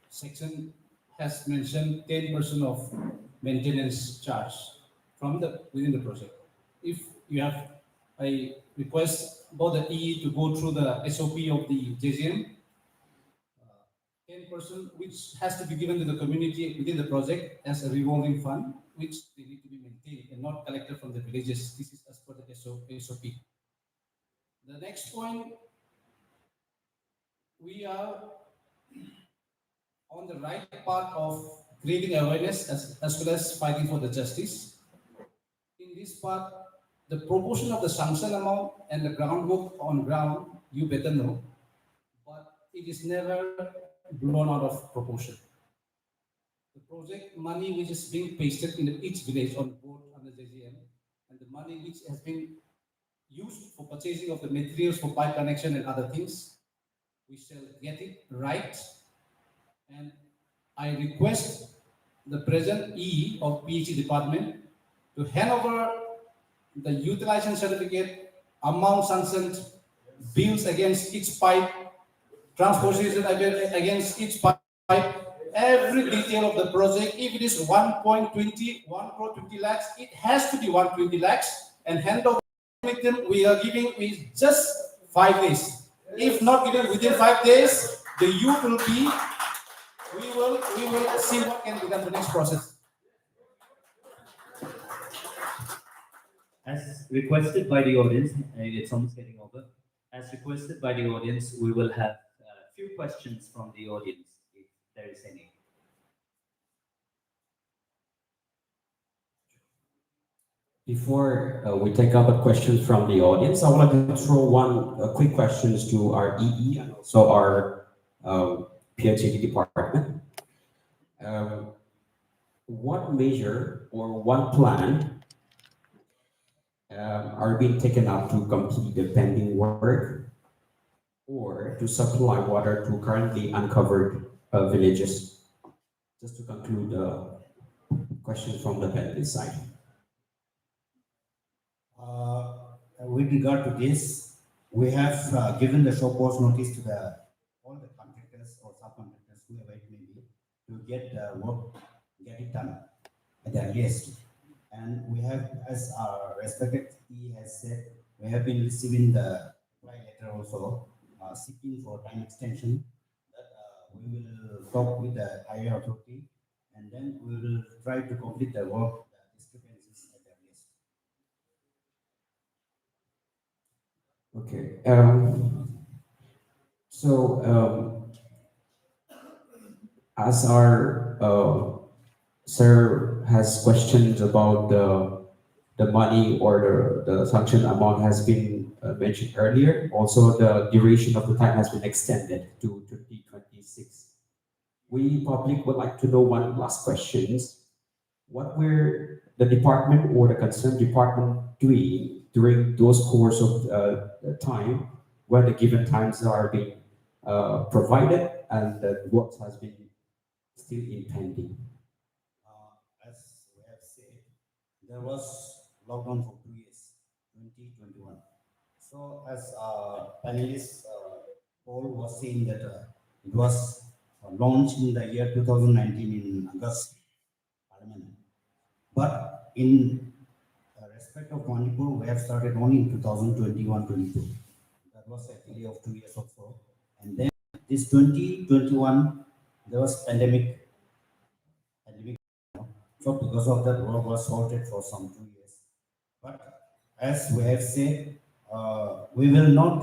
section has mentioned 10% of maintenance charge from the within the project. If I request both the EE to go through the SOP of the JJM. 10% which has to be given to the community within the project as a revolving fund, which they need to be maintained and not collected from the villages. This is as per the SOP. The next point, we are on the right path of creating awareness as well as fighting for the justice. In this part, the proportion of the sanction amount and the groundwork on ground, you better know, but it is never blown out of proportion. The project money which is being pasted in each village on board under JJM and the money which has been used for purchasing of the materials for pipe connection and other things, we shall get it right. And I request the present E of PhD department to hand over the utilization certificate, amount sanctioned, bills against each pipe, transportation against each pipe, every detail of the project. If it is 1.20, 1 crore 20 lakhs, it has to be 120 lakhs and hand over with them. We are giving is just 5 days. If not given within 5 days, the youth will be, we will see what can be done the next process. As requested by the audience, it's almost getting over. As requested by the audience, we will have a few questions from the audience, if there is any. Before we take up a question from the audience, I would like to throw one quick questions to our EE and also our PhD department. What measure or what plan are being taken up to complete the pending work or to supply water to currently uncovered villages? Just to conclude the question from the panelist side. With regard to this, we have given the show cause notice to all the contractors or subcontractors, whoever it may be, to get it done at the earliest. And we have, as our respected E has said, we have been receiving the reply letter also, seeking for time extension. That we will talk with the higher authority, and then we will try to complete the work, the discrepancies at the earliest. Okay. As our sir has questions about the money or the sanction amount has been mentioned earlier. Also, the duration of the time has been extended to 2026. We public would like to know one last questions. What were the department or the concerned department doing during those course of time when the given times are being provided and the works has been still impending? As we have said, there was lockdown for 2 years, 2021. So as panelist Paul was saying that it was launched in the year 2019 in August, Parliament. But in respect of Manipur, we have started only in 2021-22. That was a delay of 2 years or so. And then this 2021, there was pandemic. So because of that, work was halted for some 2 years. But as we have said, we will not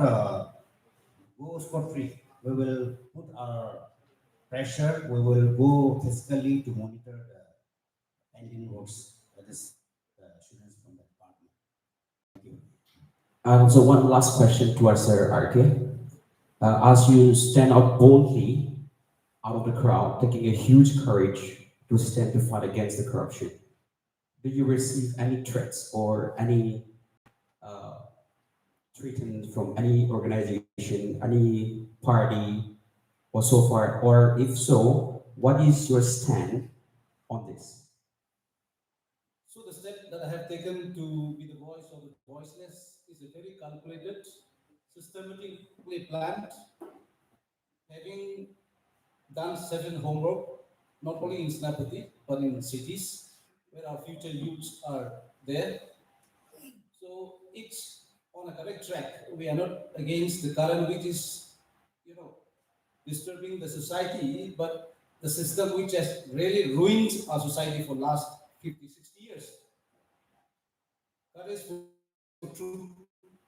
go scot-free. We will put our pressure. We will go physically to monitor the pending works. That is the assurance from the department. Thank you. And also one last question to our Sir RK. As you stand out boldly out of the crowd, taking a huge courage to stand to fight against the corruption, do you receive any threats or any threatened from any organization, any party, or so far? Or if so, what is your stand on this? So the step that I have taken to be the voice of the voiceless is a very calculated, systematically planned, having done certain homework, not only in Senapati, but in cities where our future youths are there. So it's on a correct track. We are not against the current, which is, disturbing the society, but the system which has really ruined our society for last 50, 60 years. Courage for truth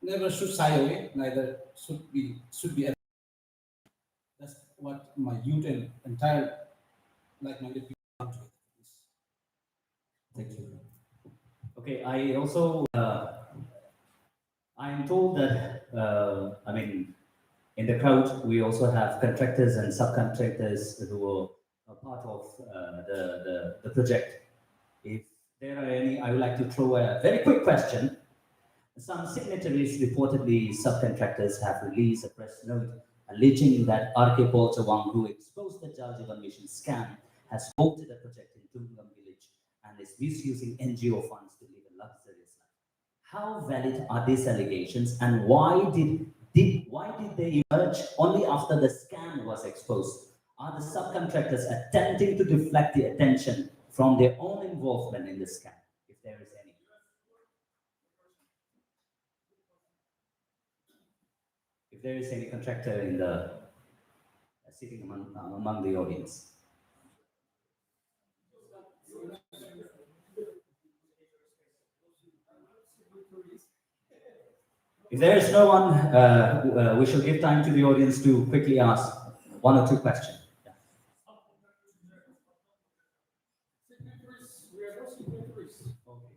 never should shy away, neither should be. That's what my youth and entire like-minded people come to. Thank you. Okay, I also, I am told that, in the crowd, we also have contractors and subcontractors who are a part of the project. If there are any, I would like to throw a very quick question. Some signatories, reportedly subcontractors, have released a press note alleging that R.K. Paul Chawang, who exposed the Jal Jeevan Mission scam, has halted a project in Tungam village and is misusing NGO funds to live a luxurious life. How valid are these allegations, and why did they emerge only after the scam was exposed? Are the subcontractors attempting to deflect the attention from their own involvement in the scam, if there is any? If there is any contractor in the sitting among the audience. If there is no one, we shall give time to the audience to quickly ask one or two questions. Yeah. Signatories, we are not signatories. Okay.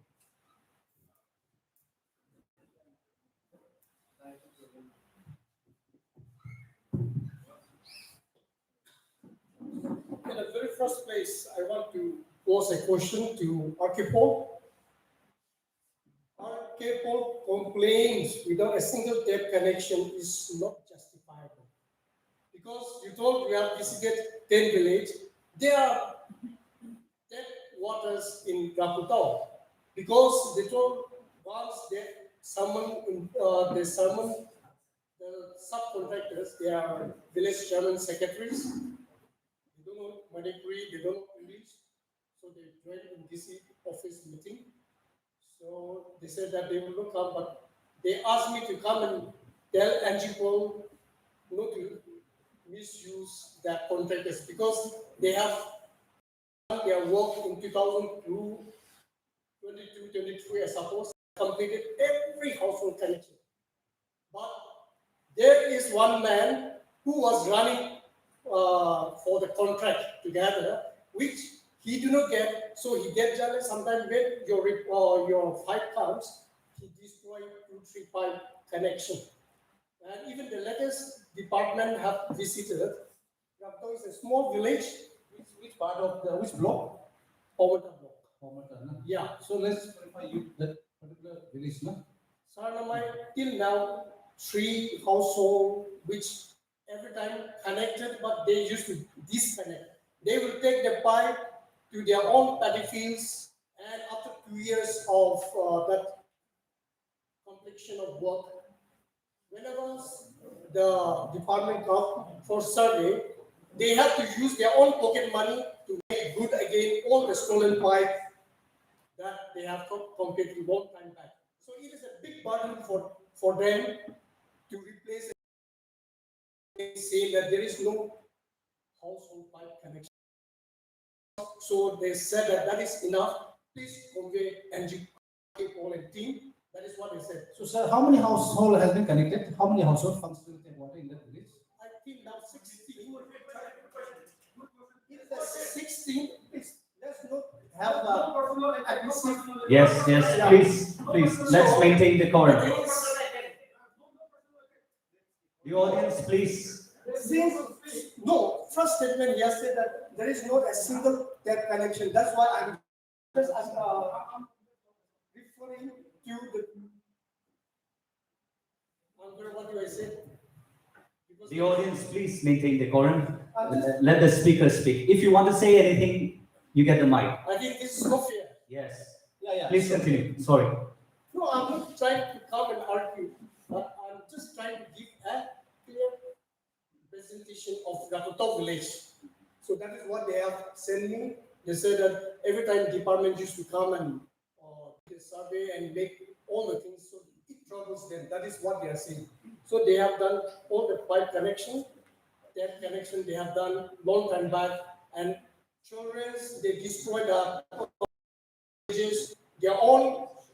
In the very first place, I want to pose a question to R.K. Paul. R.K. Paul complains without a single tap connection is not justifiable. Because you told we have visited 10 villages, there are tap waters in Rakutau. Because they told once they summon the subcontractors, they are village chairman secretaries. They don't know Manipuri, they don't know English, so they joined in DC office meeting. So they said that they will not come, but they asked me to come and tell NGO not to misuse their contractors because they have done their work in 2002, 22, 23, I suppose, completed every household connection. But there is one man who was running for the contract together, which he do not get, so he get jealous. Sometimes when your pipe comes, he destroy 2-3 pipe connection. And even the latest department have visited. Rapto is a small village. Which part of which block? Powata block. Pomata, no? Yeah. So let's clarify you that particular village, no? Saranamai, till now, 3 household which every time connected, but they used to disconnect. They will take the pipe to their own paddy fields, and after 2 years of that completion of work, whenever the department comes for survey, they have to use their own pocket money to make good again all the stolen pipe that they have completed long time back. So it is a big burden for them to replace it, say that there is no household pipe connection. So they said that is enough. Please convey NGO Paul and team. That is what they said. So, sir, how many household has been connected? How many households function with water in that village? I think now 16. If there's 16, let's not have a Yes, please, let's maintain the decorum. The audience, please. No, first statement he has said that there is not a single tap connection. That's why I'm just referring to the. What do I say? Because The audience, please maintain the decorum. Let the speaker speak. If you want to say anything, you get the mic. I think this is not fair. Yes. Yeah. Please continue. Sorry. No, I'm not trying to come and argue, but I'm just trying to give a clear presentation of Rakutau village. So that is what they have sent me. They said that every time the department used to come and do a survey and make all the things, so it troubles them. That is what they are saying. So they have done all the pipe connection, tap connection. They have done long time back, and children they destroy the villages. They are all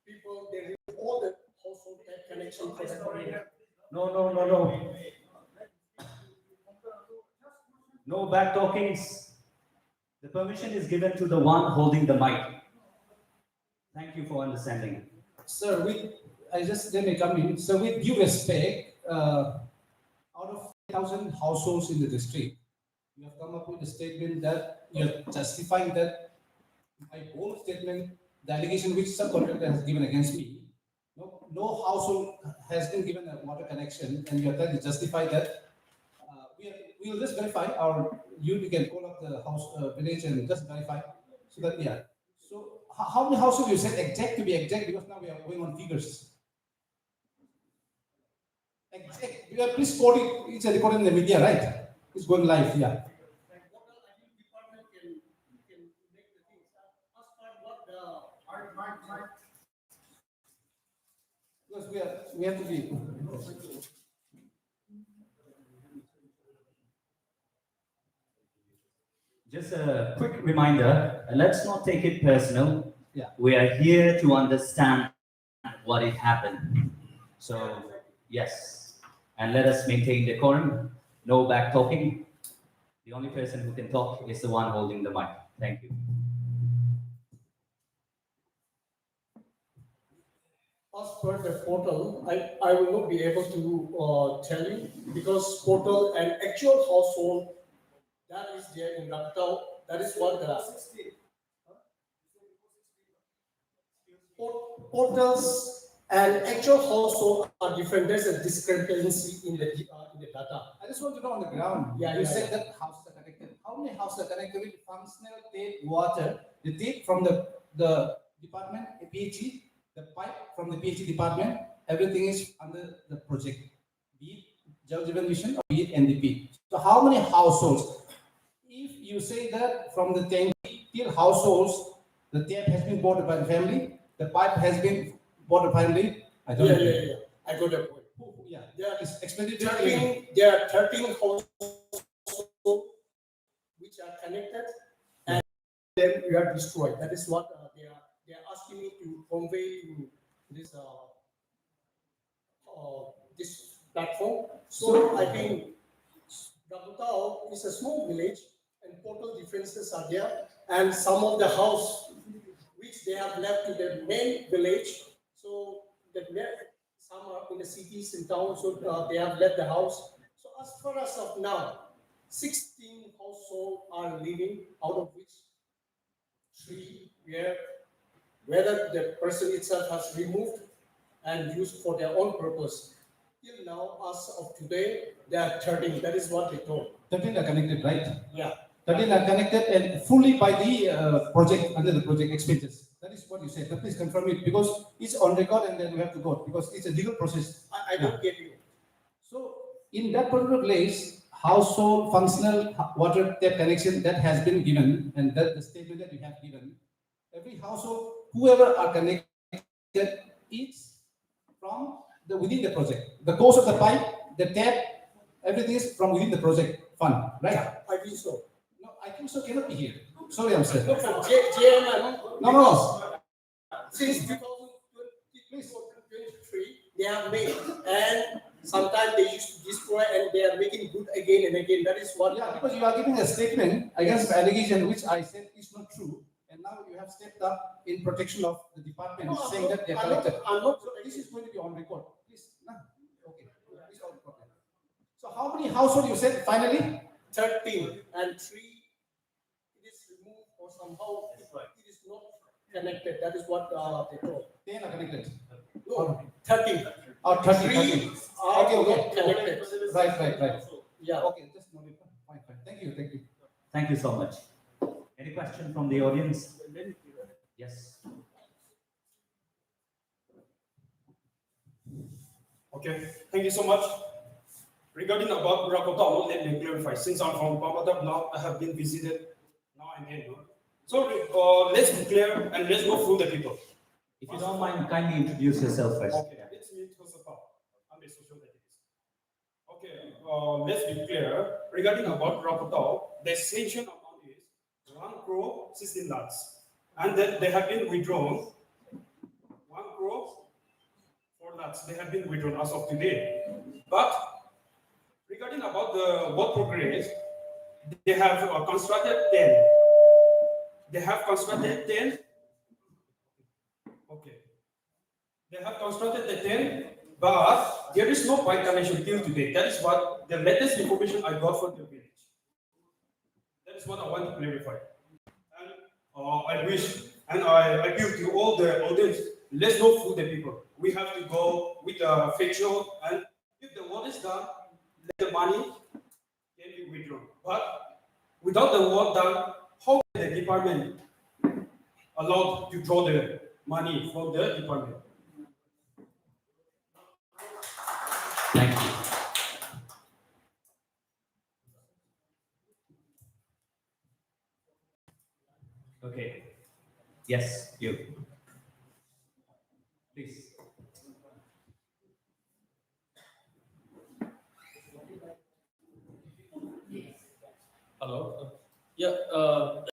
people. They remove all the household tap connection for that. No. No back talkings. The permission is given to the one holding the mic. Thank you for understanding. Sir, I just let me come in. So with due respect, out of 1,000 households in the district, you have come up with a statement that you are justifying that my whole statement, the allegation which subcontractor has given against me, no household has been given a water connection, and you are trying to justify that. We will just verify, or you can call up the house village and just verify, so that yeah. So how many households you said exact to be exact, because now we are going on figures. Exact. You are please quote it. It's a recording in the media, right? It's going live. Yeah. Because we have to be. Just a quick reminder, let's not take it personal. Yeah. We are here to understand what it happened. So, yes. And let us maintain decorum, no back talking. The only person who can talk is the one holding the mic. Thank you. As per the portal, I will not be able to tell you, because portal and actual household that is there in Rakatau, that is what the portals and actual household are different. There's a discrepancy in the data. I just want to know on the ground. Yeah, You yeah, said that houses are connected. How many houses are connected with functional tape water? The tape from the department, PHE, the pipe from the PHE department, everything is under the project. Be it Jal Jeevan Mission or be it NDP. So how many households? If you say that from the 10 till households, the tap has been bought by the family, the pipe has been bought by the family. I don't know. Yeah. I got the point. Yeah. There It's explained. are 13 households which are connected, and then we are destroyed. That is what they are asking me to convey to this this platform. So I think Rakatau is a small village, and total differences are there, and some of the house which they have left to the main village. So that some are in the cities and towns, so they have left the house. So as far as of now, 16 households are living, out of which 3 whether the person itself has removed and used for their own purpose. Till now, as of today, they are 13. That is what they told. 13 are connected, right? Yeah. 13 are connected and fully by the project, under the project expenses. That is what you said. But please confirm it, because it's on record and then we have to go, because it's a legal process. I don't get you. So in that particular place, household functional water tap connection that has been given, and that the statement that you have given, every household, whoever are connected, it's from the within the project. The cost of the pipe, the tap, everything is from within the project fund, right? Yeah, I think so. No, I think so cannot be here. Sorry, I'm sorry. Look from JJM. No. Since 2023, they have made, and sometimes they used to destroy and they are making good again and again. That is what. Yeah, because you are giving a statement against the allegation which I said is not true, and now you have stepped up in protection of the department, No, saying that they are collected. I'm not. So this is going to be on record. Please, no? Okay. Please on record. So how many households you said finally? 13 and 3. It is removed or somehow it is not connected. That is what they told. 10 are connected. No, 13. Or 30. Three are Okay. not connected. Right. Yeah. Okay, just note it. Fine. Thank you. Thank you so much. Any question from the audience? Yes. Okay, thank you so much. Regarding about Rakatau, let me clarify. Since I'm from Pamatap now, I have been visited now and then. So let's be clear and let's go through the people. If you don't mind, kindly introduce yourself first. Okay, it's I'm a social activist. Okay, let's be clear. Regarding about Rakutao, the sanction amount is 1 crore 16 lakhs. And then they have been withdrawn 1 crore 4 lakhs. They have been withdrawn as of today. But regarding about the work progress, they have constructed 10. They have constructed 10. Okay. They have constructed the 10, but there is no pipe connection till today. That is what the latest information I got from the village. That is what I want to clarify. And I wish and I appeal to all the audience, let's not fool the people. We have to go with a factual, and if the work is done, let the money can be withdrawn. But without the work done, how can the department allowed to draw the money from the department? Thank you. Okay. Yes, you. Please. Hello. Yeah,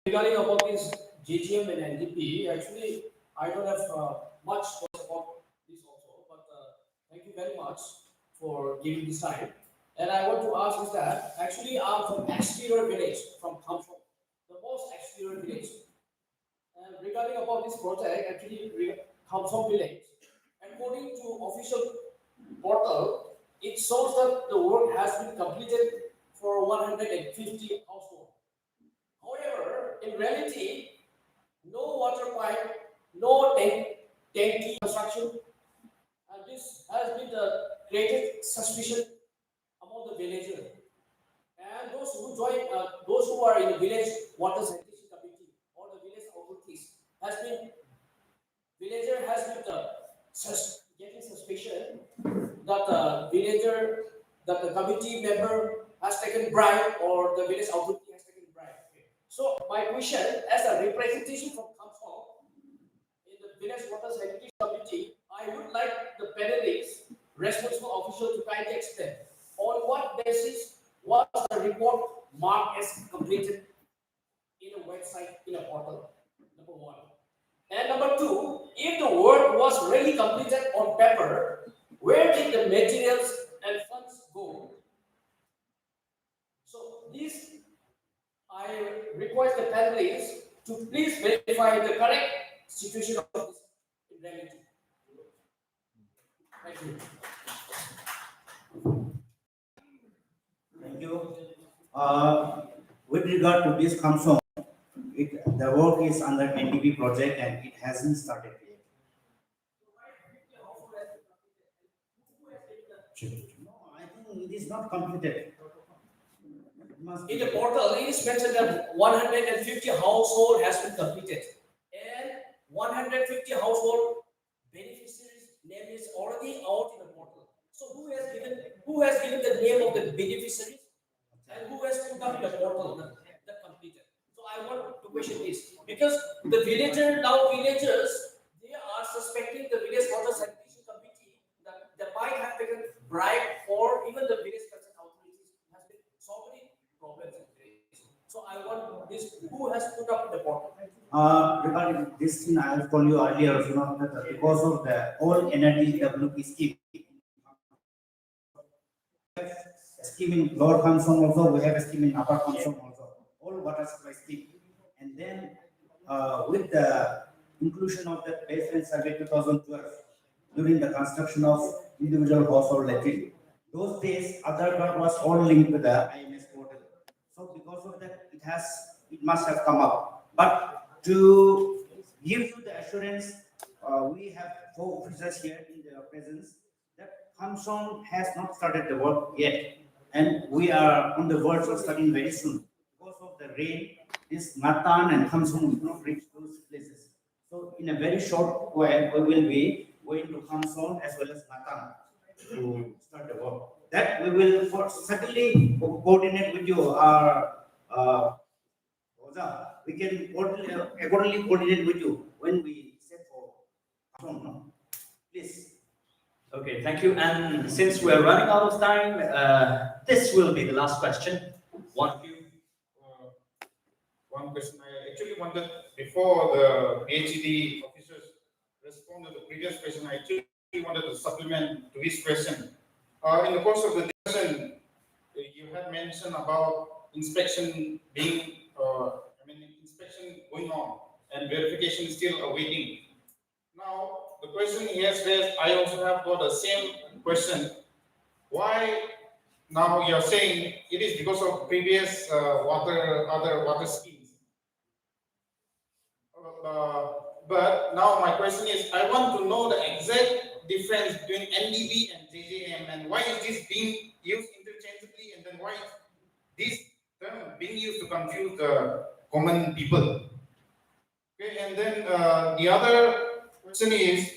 regarding about this JJM and NDP, actually, I don't have much thoughts about this also, but thank you very much for giving this time. And I want to ask is that actually I'm from exterior village, from Kamsong, the most exterior village. And regarding about this project, actually Kamsong village, according to official portal, it shows that the work has been completed for 150 households. However, in reality, no water pipe, no tank construction, and this has been created suspicion among the villagers. And those who join, those who are in the village water sanitation committee or the village authorities, has been villager has been getting suspicion that the villager, that the committee member has taken bribe or the village authority has taken bribe. So my question, as a representation from Kamsong in the village water sanitation committee, I would like the panelists, responsible official, to kindly explain on what basis was the report marked as completed in a website, in a portal. Number one. And number two, if the work was really completed on paper, where did the materials and funds go? So this, I request the panelists to please verify the correct situation of this in reality. Thank you. Thank you. With regard to this Kamsong, the work is under NDP project and it hasn't started yet. No, I think it is not completed. In the portal, it is mentioned that 150 household has been completed, and 150 household beneficiaries' name is already out in the portal. So who has given the name of the beneficiaries, and who has put up in the portal the completed? So I want to question this because the villagers they are suspecting the village water sanitation committee that they might have taken bribe, or even the village concerned authorities has been so many problems in village. So I want this, who has put up the portal? Regarding this thing, I have told you earlier, that because of the all NRDW scheme in Lower Kamsong also, we have a scheme in Upper Kamsong also, all water supply scheme. And then with the inclusion of the baseline survey 2012, during the construction of individual household latrine, those days Aadhaar card was all linked to the IMS portal. So because of that, it must have come up. But to give you the assurance, we have 4 officers here in their presence that Kamsong has not started the work yet, and we are on the verge of starting very soon. Because of the rain, this Natan and Kamsong will not reach those places. So in a very short while, we will be going to Kamsong as well as Natan to start the work. That we will certainly coordinate with you. We can accordingly coordinate with you when we set for Kamsong. No? Please. Okay, thank you. And since we're running out of time, this will be the last question. One of you. One question I actually wanted before the PhD officers respond to the previous question. I actually wanted to supplement to his question. In the course of the discussion, you had mentioned about inspection being, inspection going on and verification is still awaiting. Now, the question he has raised, I also have got the same question. Why now you're saying it is because of previous other water schemes? But now my question is, I want to know the exact difference between NDB and JJM, and why is this being used interchangeably, and then why is this term being used to confuse the common people? Okay, and then the other question is,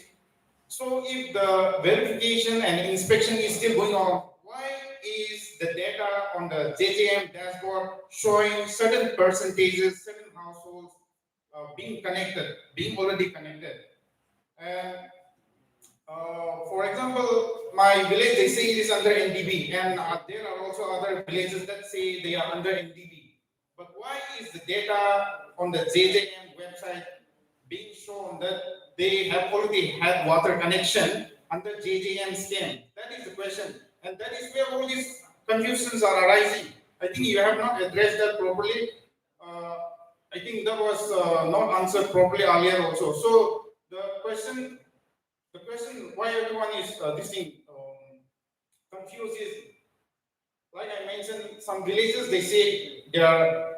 so if the verification and inspection is still going on, why is the data on the JJM dashboard showing certain percentages, certain households being connected, being already connected? And for example, my village, they say it is under NDB, and there are also other villages that say they are under NDB. But why is the data on the JJM website being shown that they have already had water connection under JJM scheme? That is the question, and that is where all these confusions are arising. I think you have not addressed that properly. I think that was not answered properly earlier also. So the question why everyone is confused is, like I mentioned, some villages, they say their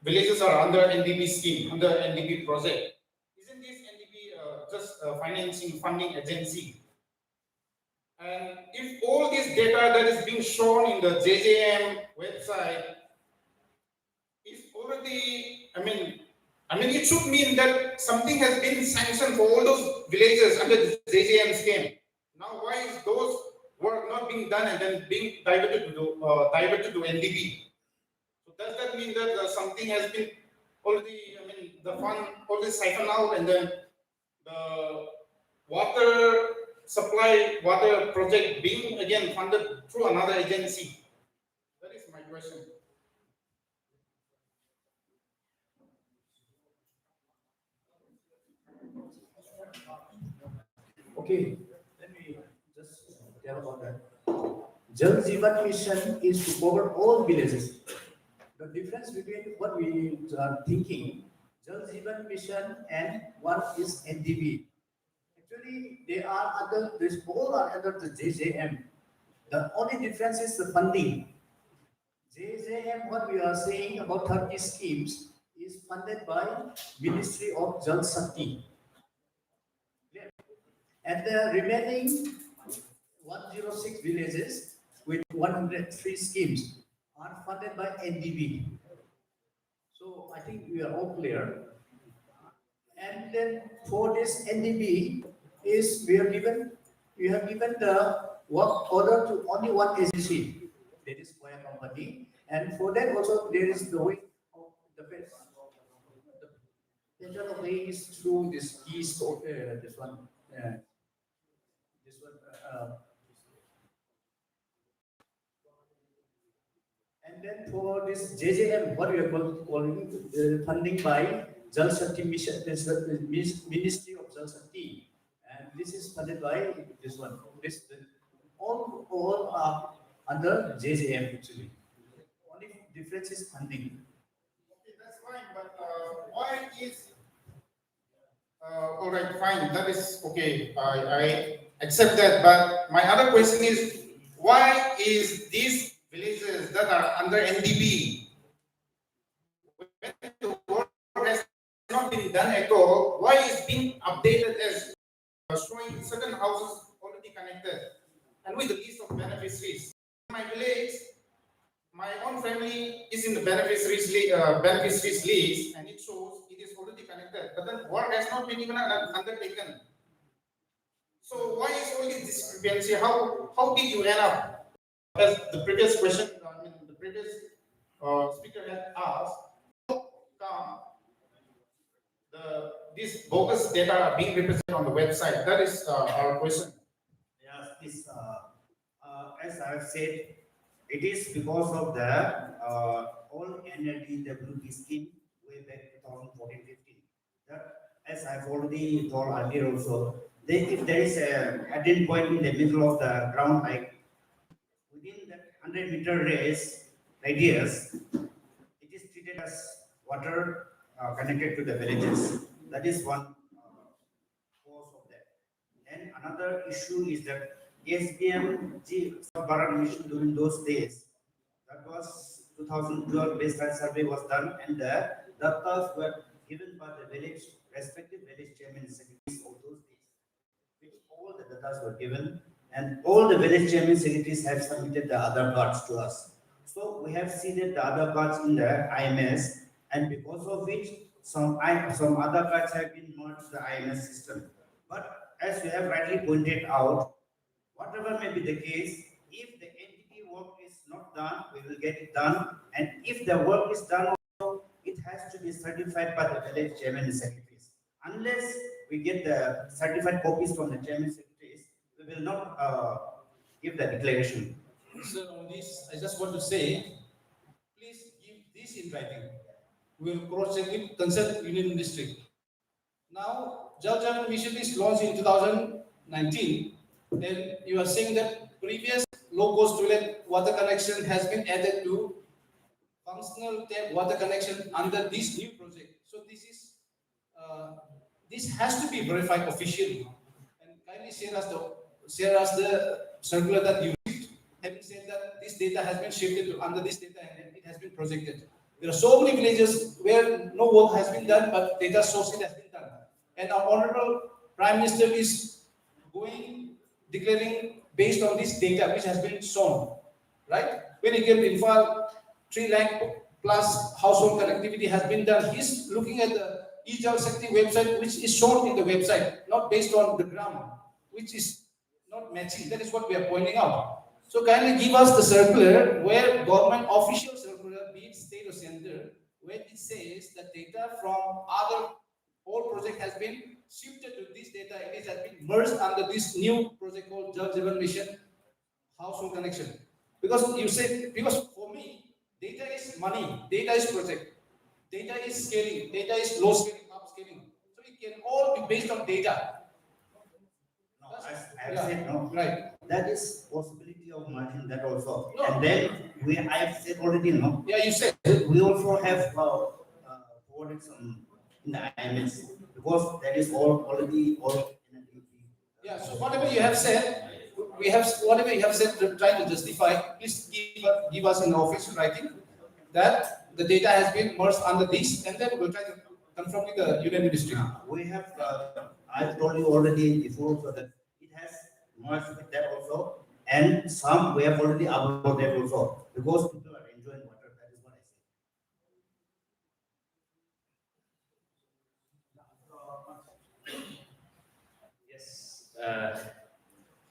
villages are under NDB scheme, under NDB project. Isn't this NDB just a funding agency? And if all this data that is being shown in the JJM website is already, it should mean that something has been sanctioned for all those villages under the JJM scheme. Now, why is those work not being done and then being diverted to NDB? So does that mean that something has been already, the fund already siphoned out, and then the water supply, water project being again funded through another agency? That is my question. Okay, let me just tell about that. Jal Jeevan Mission is to cover all villages. The difference between what we are thinking, Jal Jeevan Mission and one is NDB. Actually, they are under this, all are under the JJM. The only difference is the funding. JJM, what we are saying about 30 schemes, is funded by Ministry of Jal Shakti. And the remaining 106 villages with 103 schemes are funded by NDB. So I think we are all clear. And then for this NDB is we have given the work order to only one agency, that is Koya company. And for that also there is the way of the better way is through this keys this one. And then for this JJM, what we are calling funding by Jal Shakti Mission, the Ministry of Jal Shakti, and this is funded by this one. All are under JJM actually. Only difference is funding. Okay, that's fine, but why is all right? Fine, that is okay. I accept that, but my other question is, why is these villages that are under NDB, when the work has not been done at all, why is being updated as showing certain houses already connected and with the list of beneficiaries? In my village, my own family is in the beneficiaries list, and it shows it is already connected, but then work has not been even undertaken. So why is all this discrepancy? How did you end up? As the previous question, the previous speaker had asked, how come this bogus data are being represented on the website? That is our question. Yes, is, as I have said, it is because of the all NLDWP scheme way back 2014-15. That, as I've already told earlier also, if there is a heading point in the middle of the ground, like within that 100-meter radius, it is treated as water connected to the villages. That is one cause of that. And another issue is that SBM Bharat mission during those days, that was 2012 baseline survey was done, and the datas were given by the village, respective village chairman and secretaries of those days, which all the datas were given, and all the village chairman secretaries have submitted the other cards to us. So we have seeded the other cards in the IMS, and because of which some other cards have been merged to the IMS system. But as you have rightly pointed out, whatever may be the case, if the entity work is not done, we will get it done. And if the work is done also, it has to be certified by the village chairman and secretaries. Unless we get the certified copies from the chairman and secretaries, we will not give the declaration. Sir, on this, I just want to say, please give this in writing. We will cross-check with concerned union district. Now, Jal Jeevan Mission is launched in 2019. Then you are saying that previous low-cost toilet water connection has been added to functional tap water connection under this new project. So this has to be verified officially. And kindly share us the circular that you received, having said that this data has been shifted to under this data and it has been projected. There are so many villages where no work has been done, but data sourcing has been done. And our Honorable Prime Minister is declaring based on this data which has been shown, right? When he came to Infal, 3 lakh plus household connectivity has been done. He's looking at the eJal Shakti website, which is shown in the website, not based on the ground, which is not matching. That is what we are pointing out. So kindly give us the circular where government official circular, be it state or center, where it says that data from other whole project has been shifted to this data. It has been merged under this new project called Jal Jeevan Mission household connection. Because you say, because for me, data is money, data is project, data is scaling, data is low scaling, up scaling. So it can all be based on data. No, I have said no. Right. That is possibility of merging that also. No. And then I have said already no. Yeah, you said. We also have forwarded some in the IMS because that is already all in a Yeah, so whatever you have said, whatever you have said, try to justify. Please give us in official writing that the data has been merged under this, and then we'll try to confirm with the union ministry. We have, I told you already before, so that it has merged with that also, and some we have already uploaded also because people are enjoying water. That is what I say. Yes.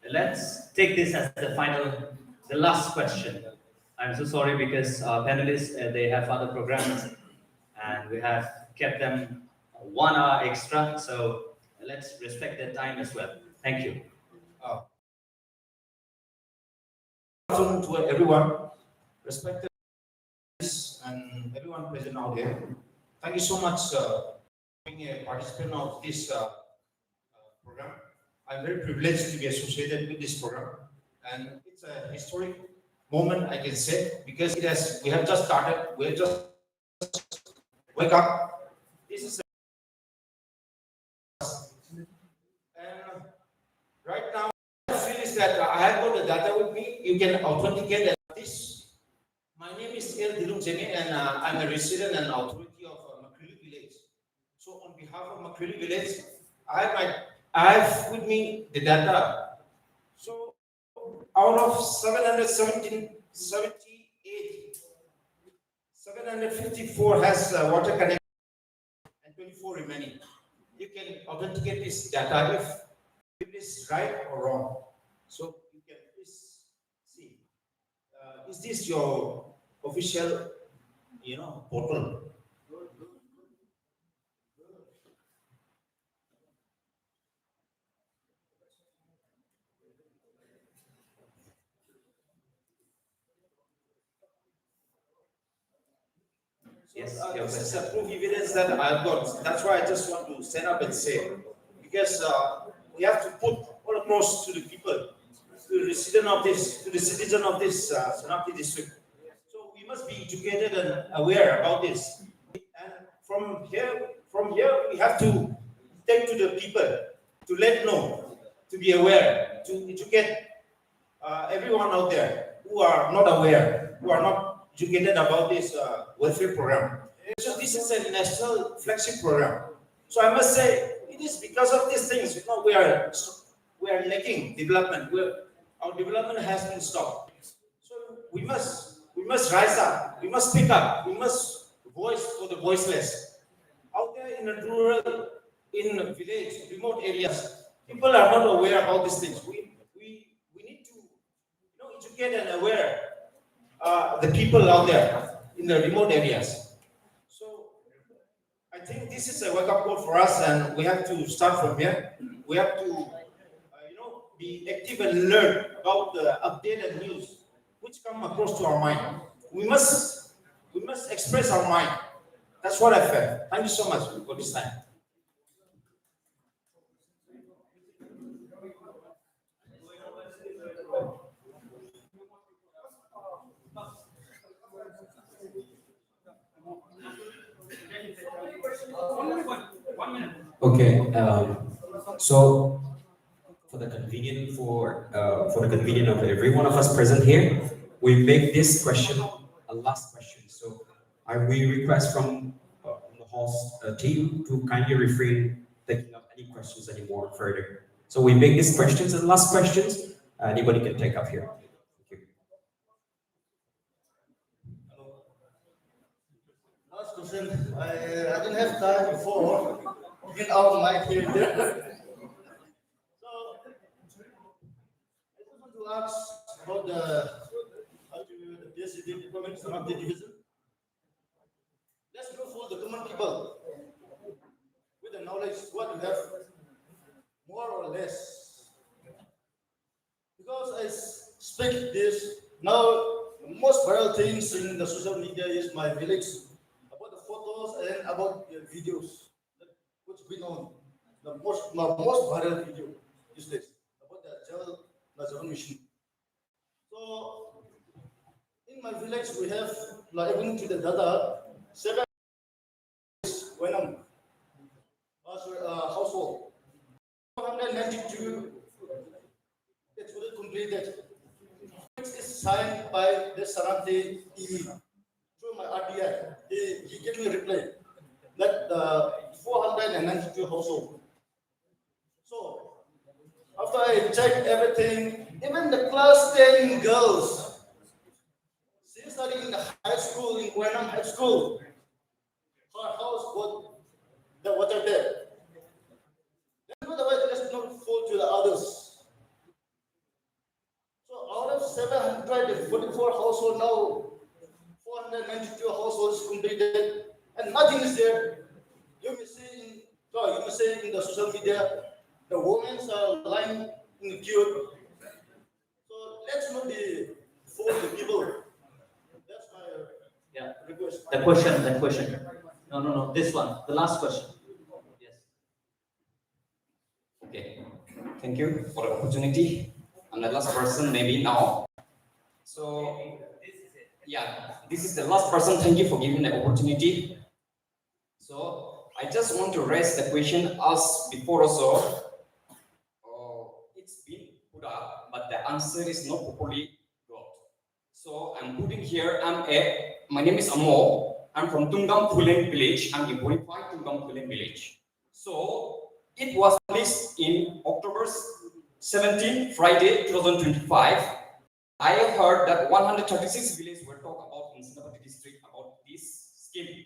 Let's take this as the last question. I'm so sorry because our panelists, they have other programs and we have kept them 1 hour extra. So let's respect their time as well. Thank you. Good afternoon to everyone, respected and everyone present out here. Thank you so much for being a participant of this program. I'm very privileged to be associated with this program, and it's a historic moment, I can say, because we have just started. We have just wake up. This is and right now I feel is that I have got the data with me. You can authenticate this. My name is Jal Jeevan Mission, and I'm a resident and authority of Makrili village. So on behalf of Makrili village, I have with me the data. So out of 778, 754 has water connection and 24 remaining. You can authenticate this data if it is right or wrong. So you can please see. Is this your official, portal? Yes, So, your this is question. a proof evidence that I've got. That's why I just want to stand up and say, because we have to put all across to the people, to the citizen of this Senapati district. So we must be educated and aware about this. And from here, we have to take to the people to let know, to be aware, to educate everyone out there who are not aware, who are not educated about this welfare program. So this is a national flagship program. So I must say, it is because of these things, we are lacking development. Our development has been stopped. So we must rise up. We must speak up. We must voice for the voiceless. Out there in the rural, in the village, remote areas, people are not aware about these things. We need to educate and aware the people out there in the remote areas. So I think this is a wake-up call for us, and we have to start from here. We have to, be active and learn about the updated news which come across to our mind. We must express our mind. That's what I felt. Thank you so much for this time. Okay, so for the convenience of every one of us present here, we make this question a last question. So I will request from the host team to kindly refrain taking up any questions anymore further. So we make these questions as last questions. Anybody can take up here. Thank you. Last question. I didn't have time before to get out of my here. So I just want to ask about the PSCD deployment of the division. Let's go for the common people with the knowledge what you have, more or less. Because I speak this now, the most viral things in the social media is my village, about the photos and about the videos that which been on the most viral video is this about the Jal Jeevan Mission. So in my village we have, like according to the data, 7 household. 292 it's fully completed. It is signed by the Senapati through my RDI. He gave me a reply that 492 household. So after I checked everything, even the class 10 girls, she studying in the high school in Guanam High School. Her house got the water there. Let's not fall to the others. So out of 744 households now, 492 households completed, and nothing is there. You may see in the social media, the women are lying in the queue. So let's not be fool the people. That's my request. The question. No, this one, the last question. Yes. Okay, thank you for the opportunity. I'm the last person, maybe now. So, yeah, this is the last person. Thank you for giving the opportunity. So, I just want to raise the question asked before also. It's been put up, but the answer is not properly got. So, I'm putting here, my name is Amo. I'm from Tungam Phulen village. I'm in Tungam Phulen village. So, it was released in October 17, Friday, 2025. I heard that 136 villages were talked about in Senapati district about this scheme.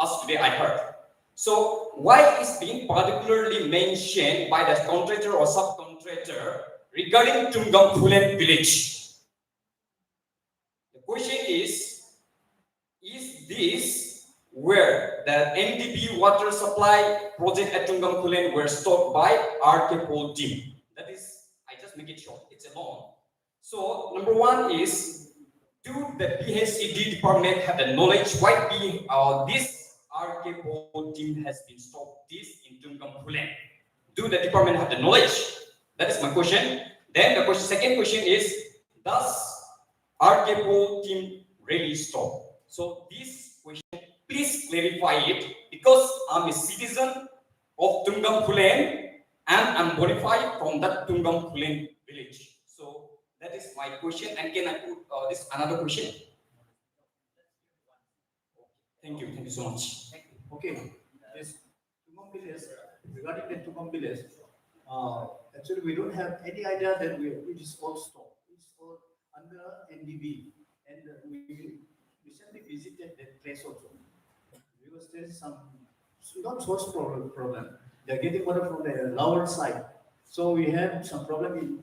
As today I heard. So why is being particularly mentioned by the contractor or subcontractor regarding Tungam Phulen village? The question is this where the NDP water supply project at Tungam Phulen were stopped by RK Pol team? That is, I just make it short, it's a long. So number one is do the PHCD department have the knowledge why this RK team has been stopped this in Tungam Pulen? Do the department have the knowledge? That is my question. Then the second question is, does RK team really stop? So this question, please clarify it, because I'm a citizen of Tungam Pulen and I'm verified from that Tungam Pulen village. So that is my question. And can I put this another question? Thank you so much. Okay, this Tumam village, regarding the Tumam village, actually we don't have any idea that it is all stopped. It's all under NDB, and we recently visited that place also because there is some not source problem. They are getting water from the lower side, so we have some problem in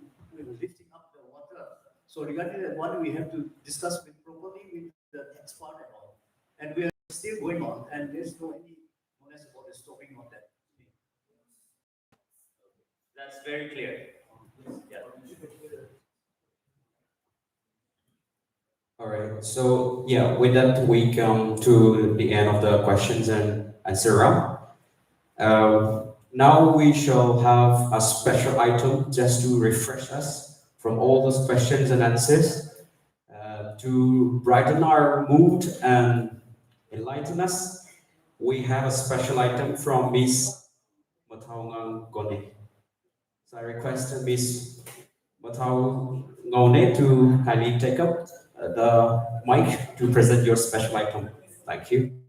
lifting up the water. So regarding that one, we have to discuss properly with the expert and all, and we are still going on, and there's no any knowledge about the stopping of that. That's very clear. Yeah. All right. So yeah, with that we come to the end of the questions and answer round. Now we shall have a special item just to refresh us from all those questions and answers, to brighten our mood and enlighten us. We have a special item from Miss Mathaungang Gone. So I request Miss Matau Ngone to kindly take up the mic to present your special item. Thank you.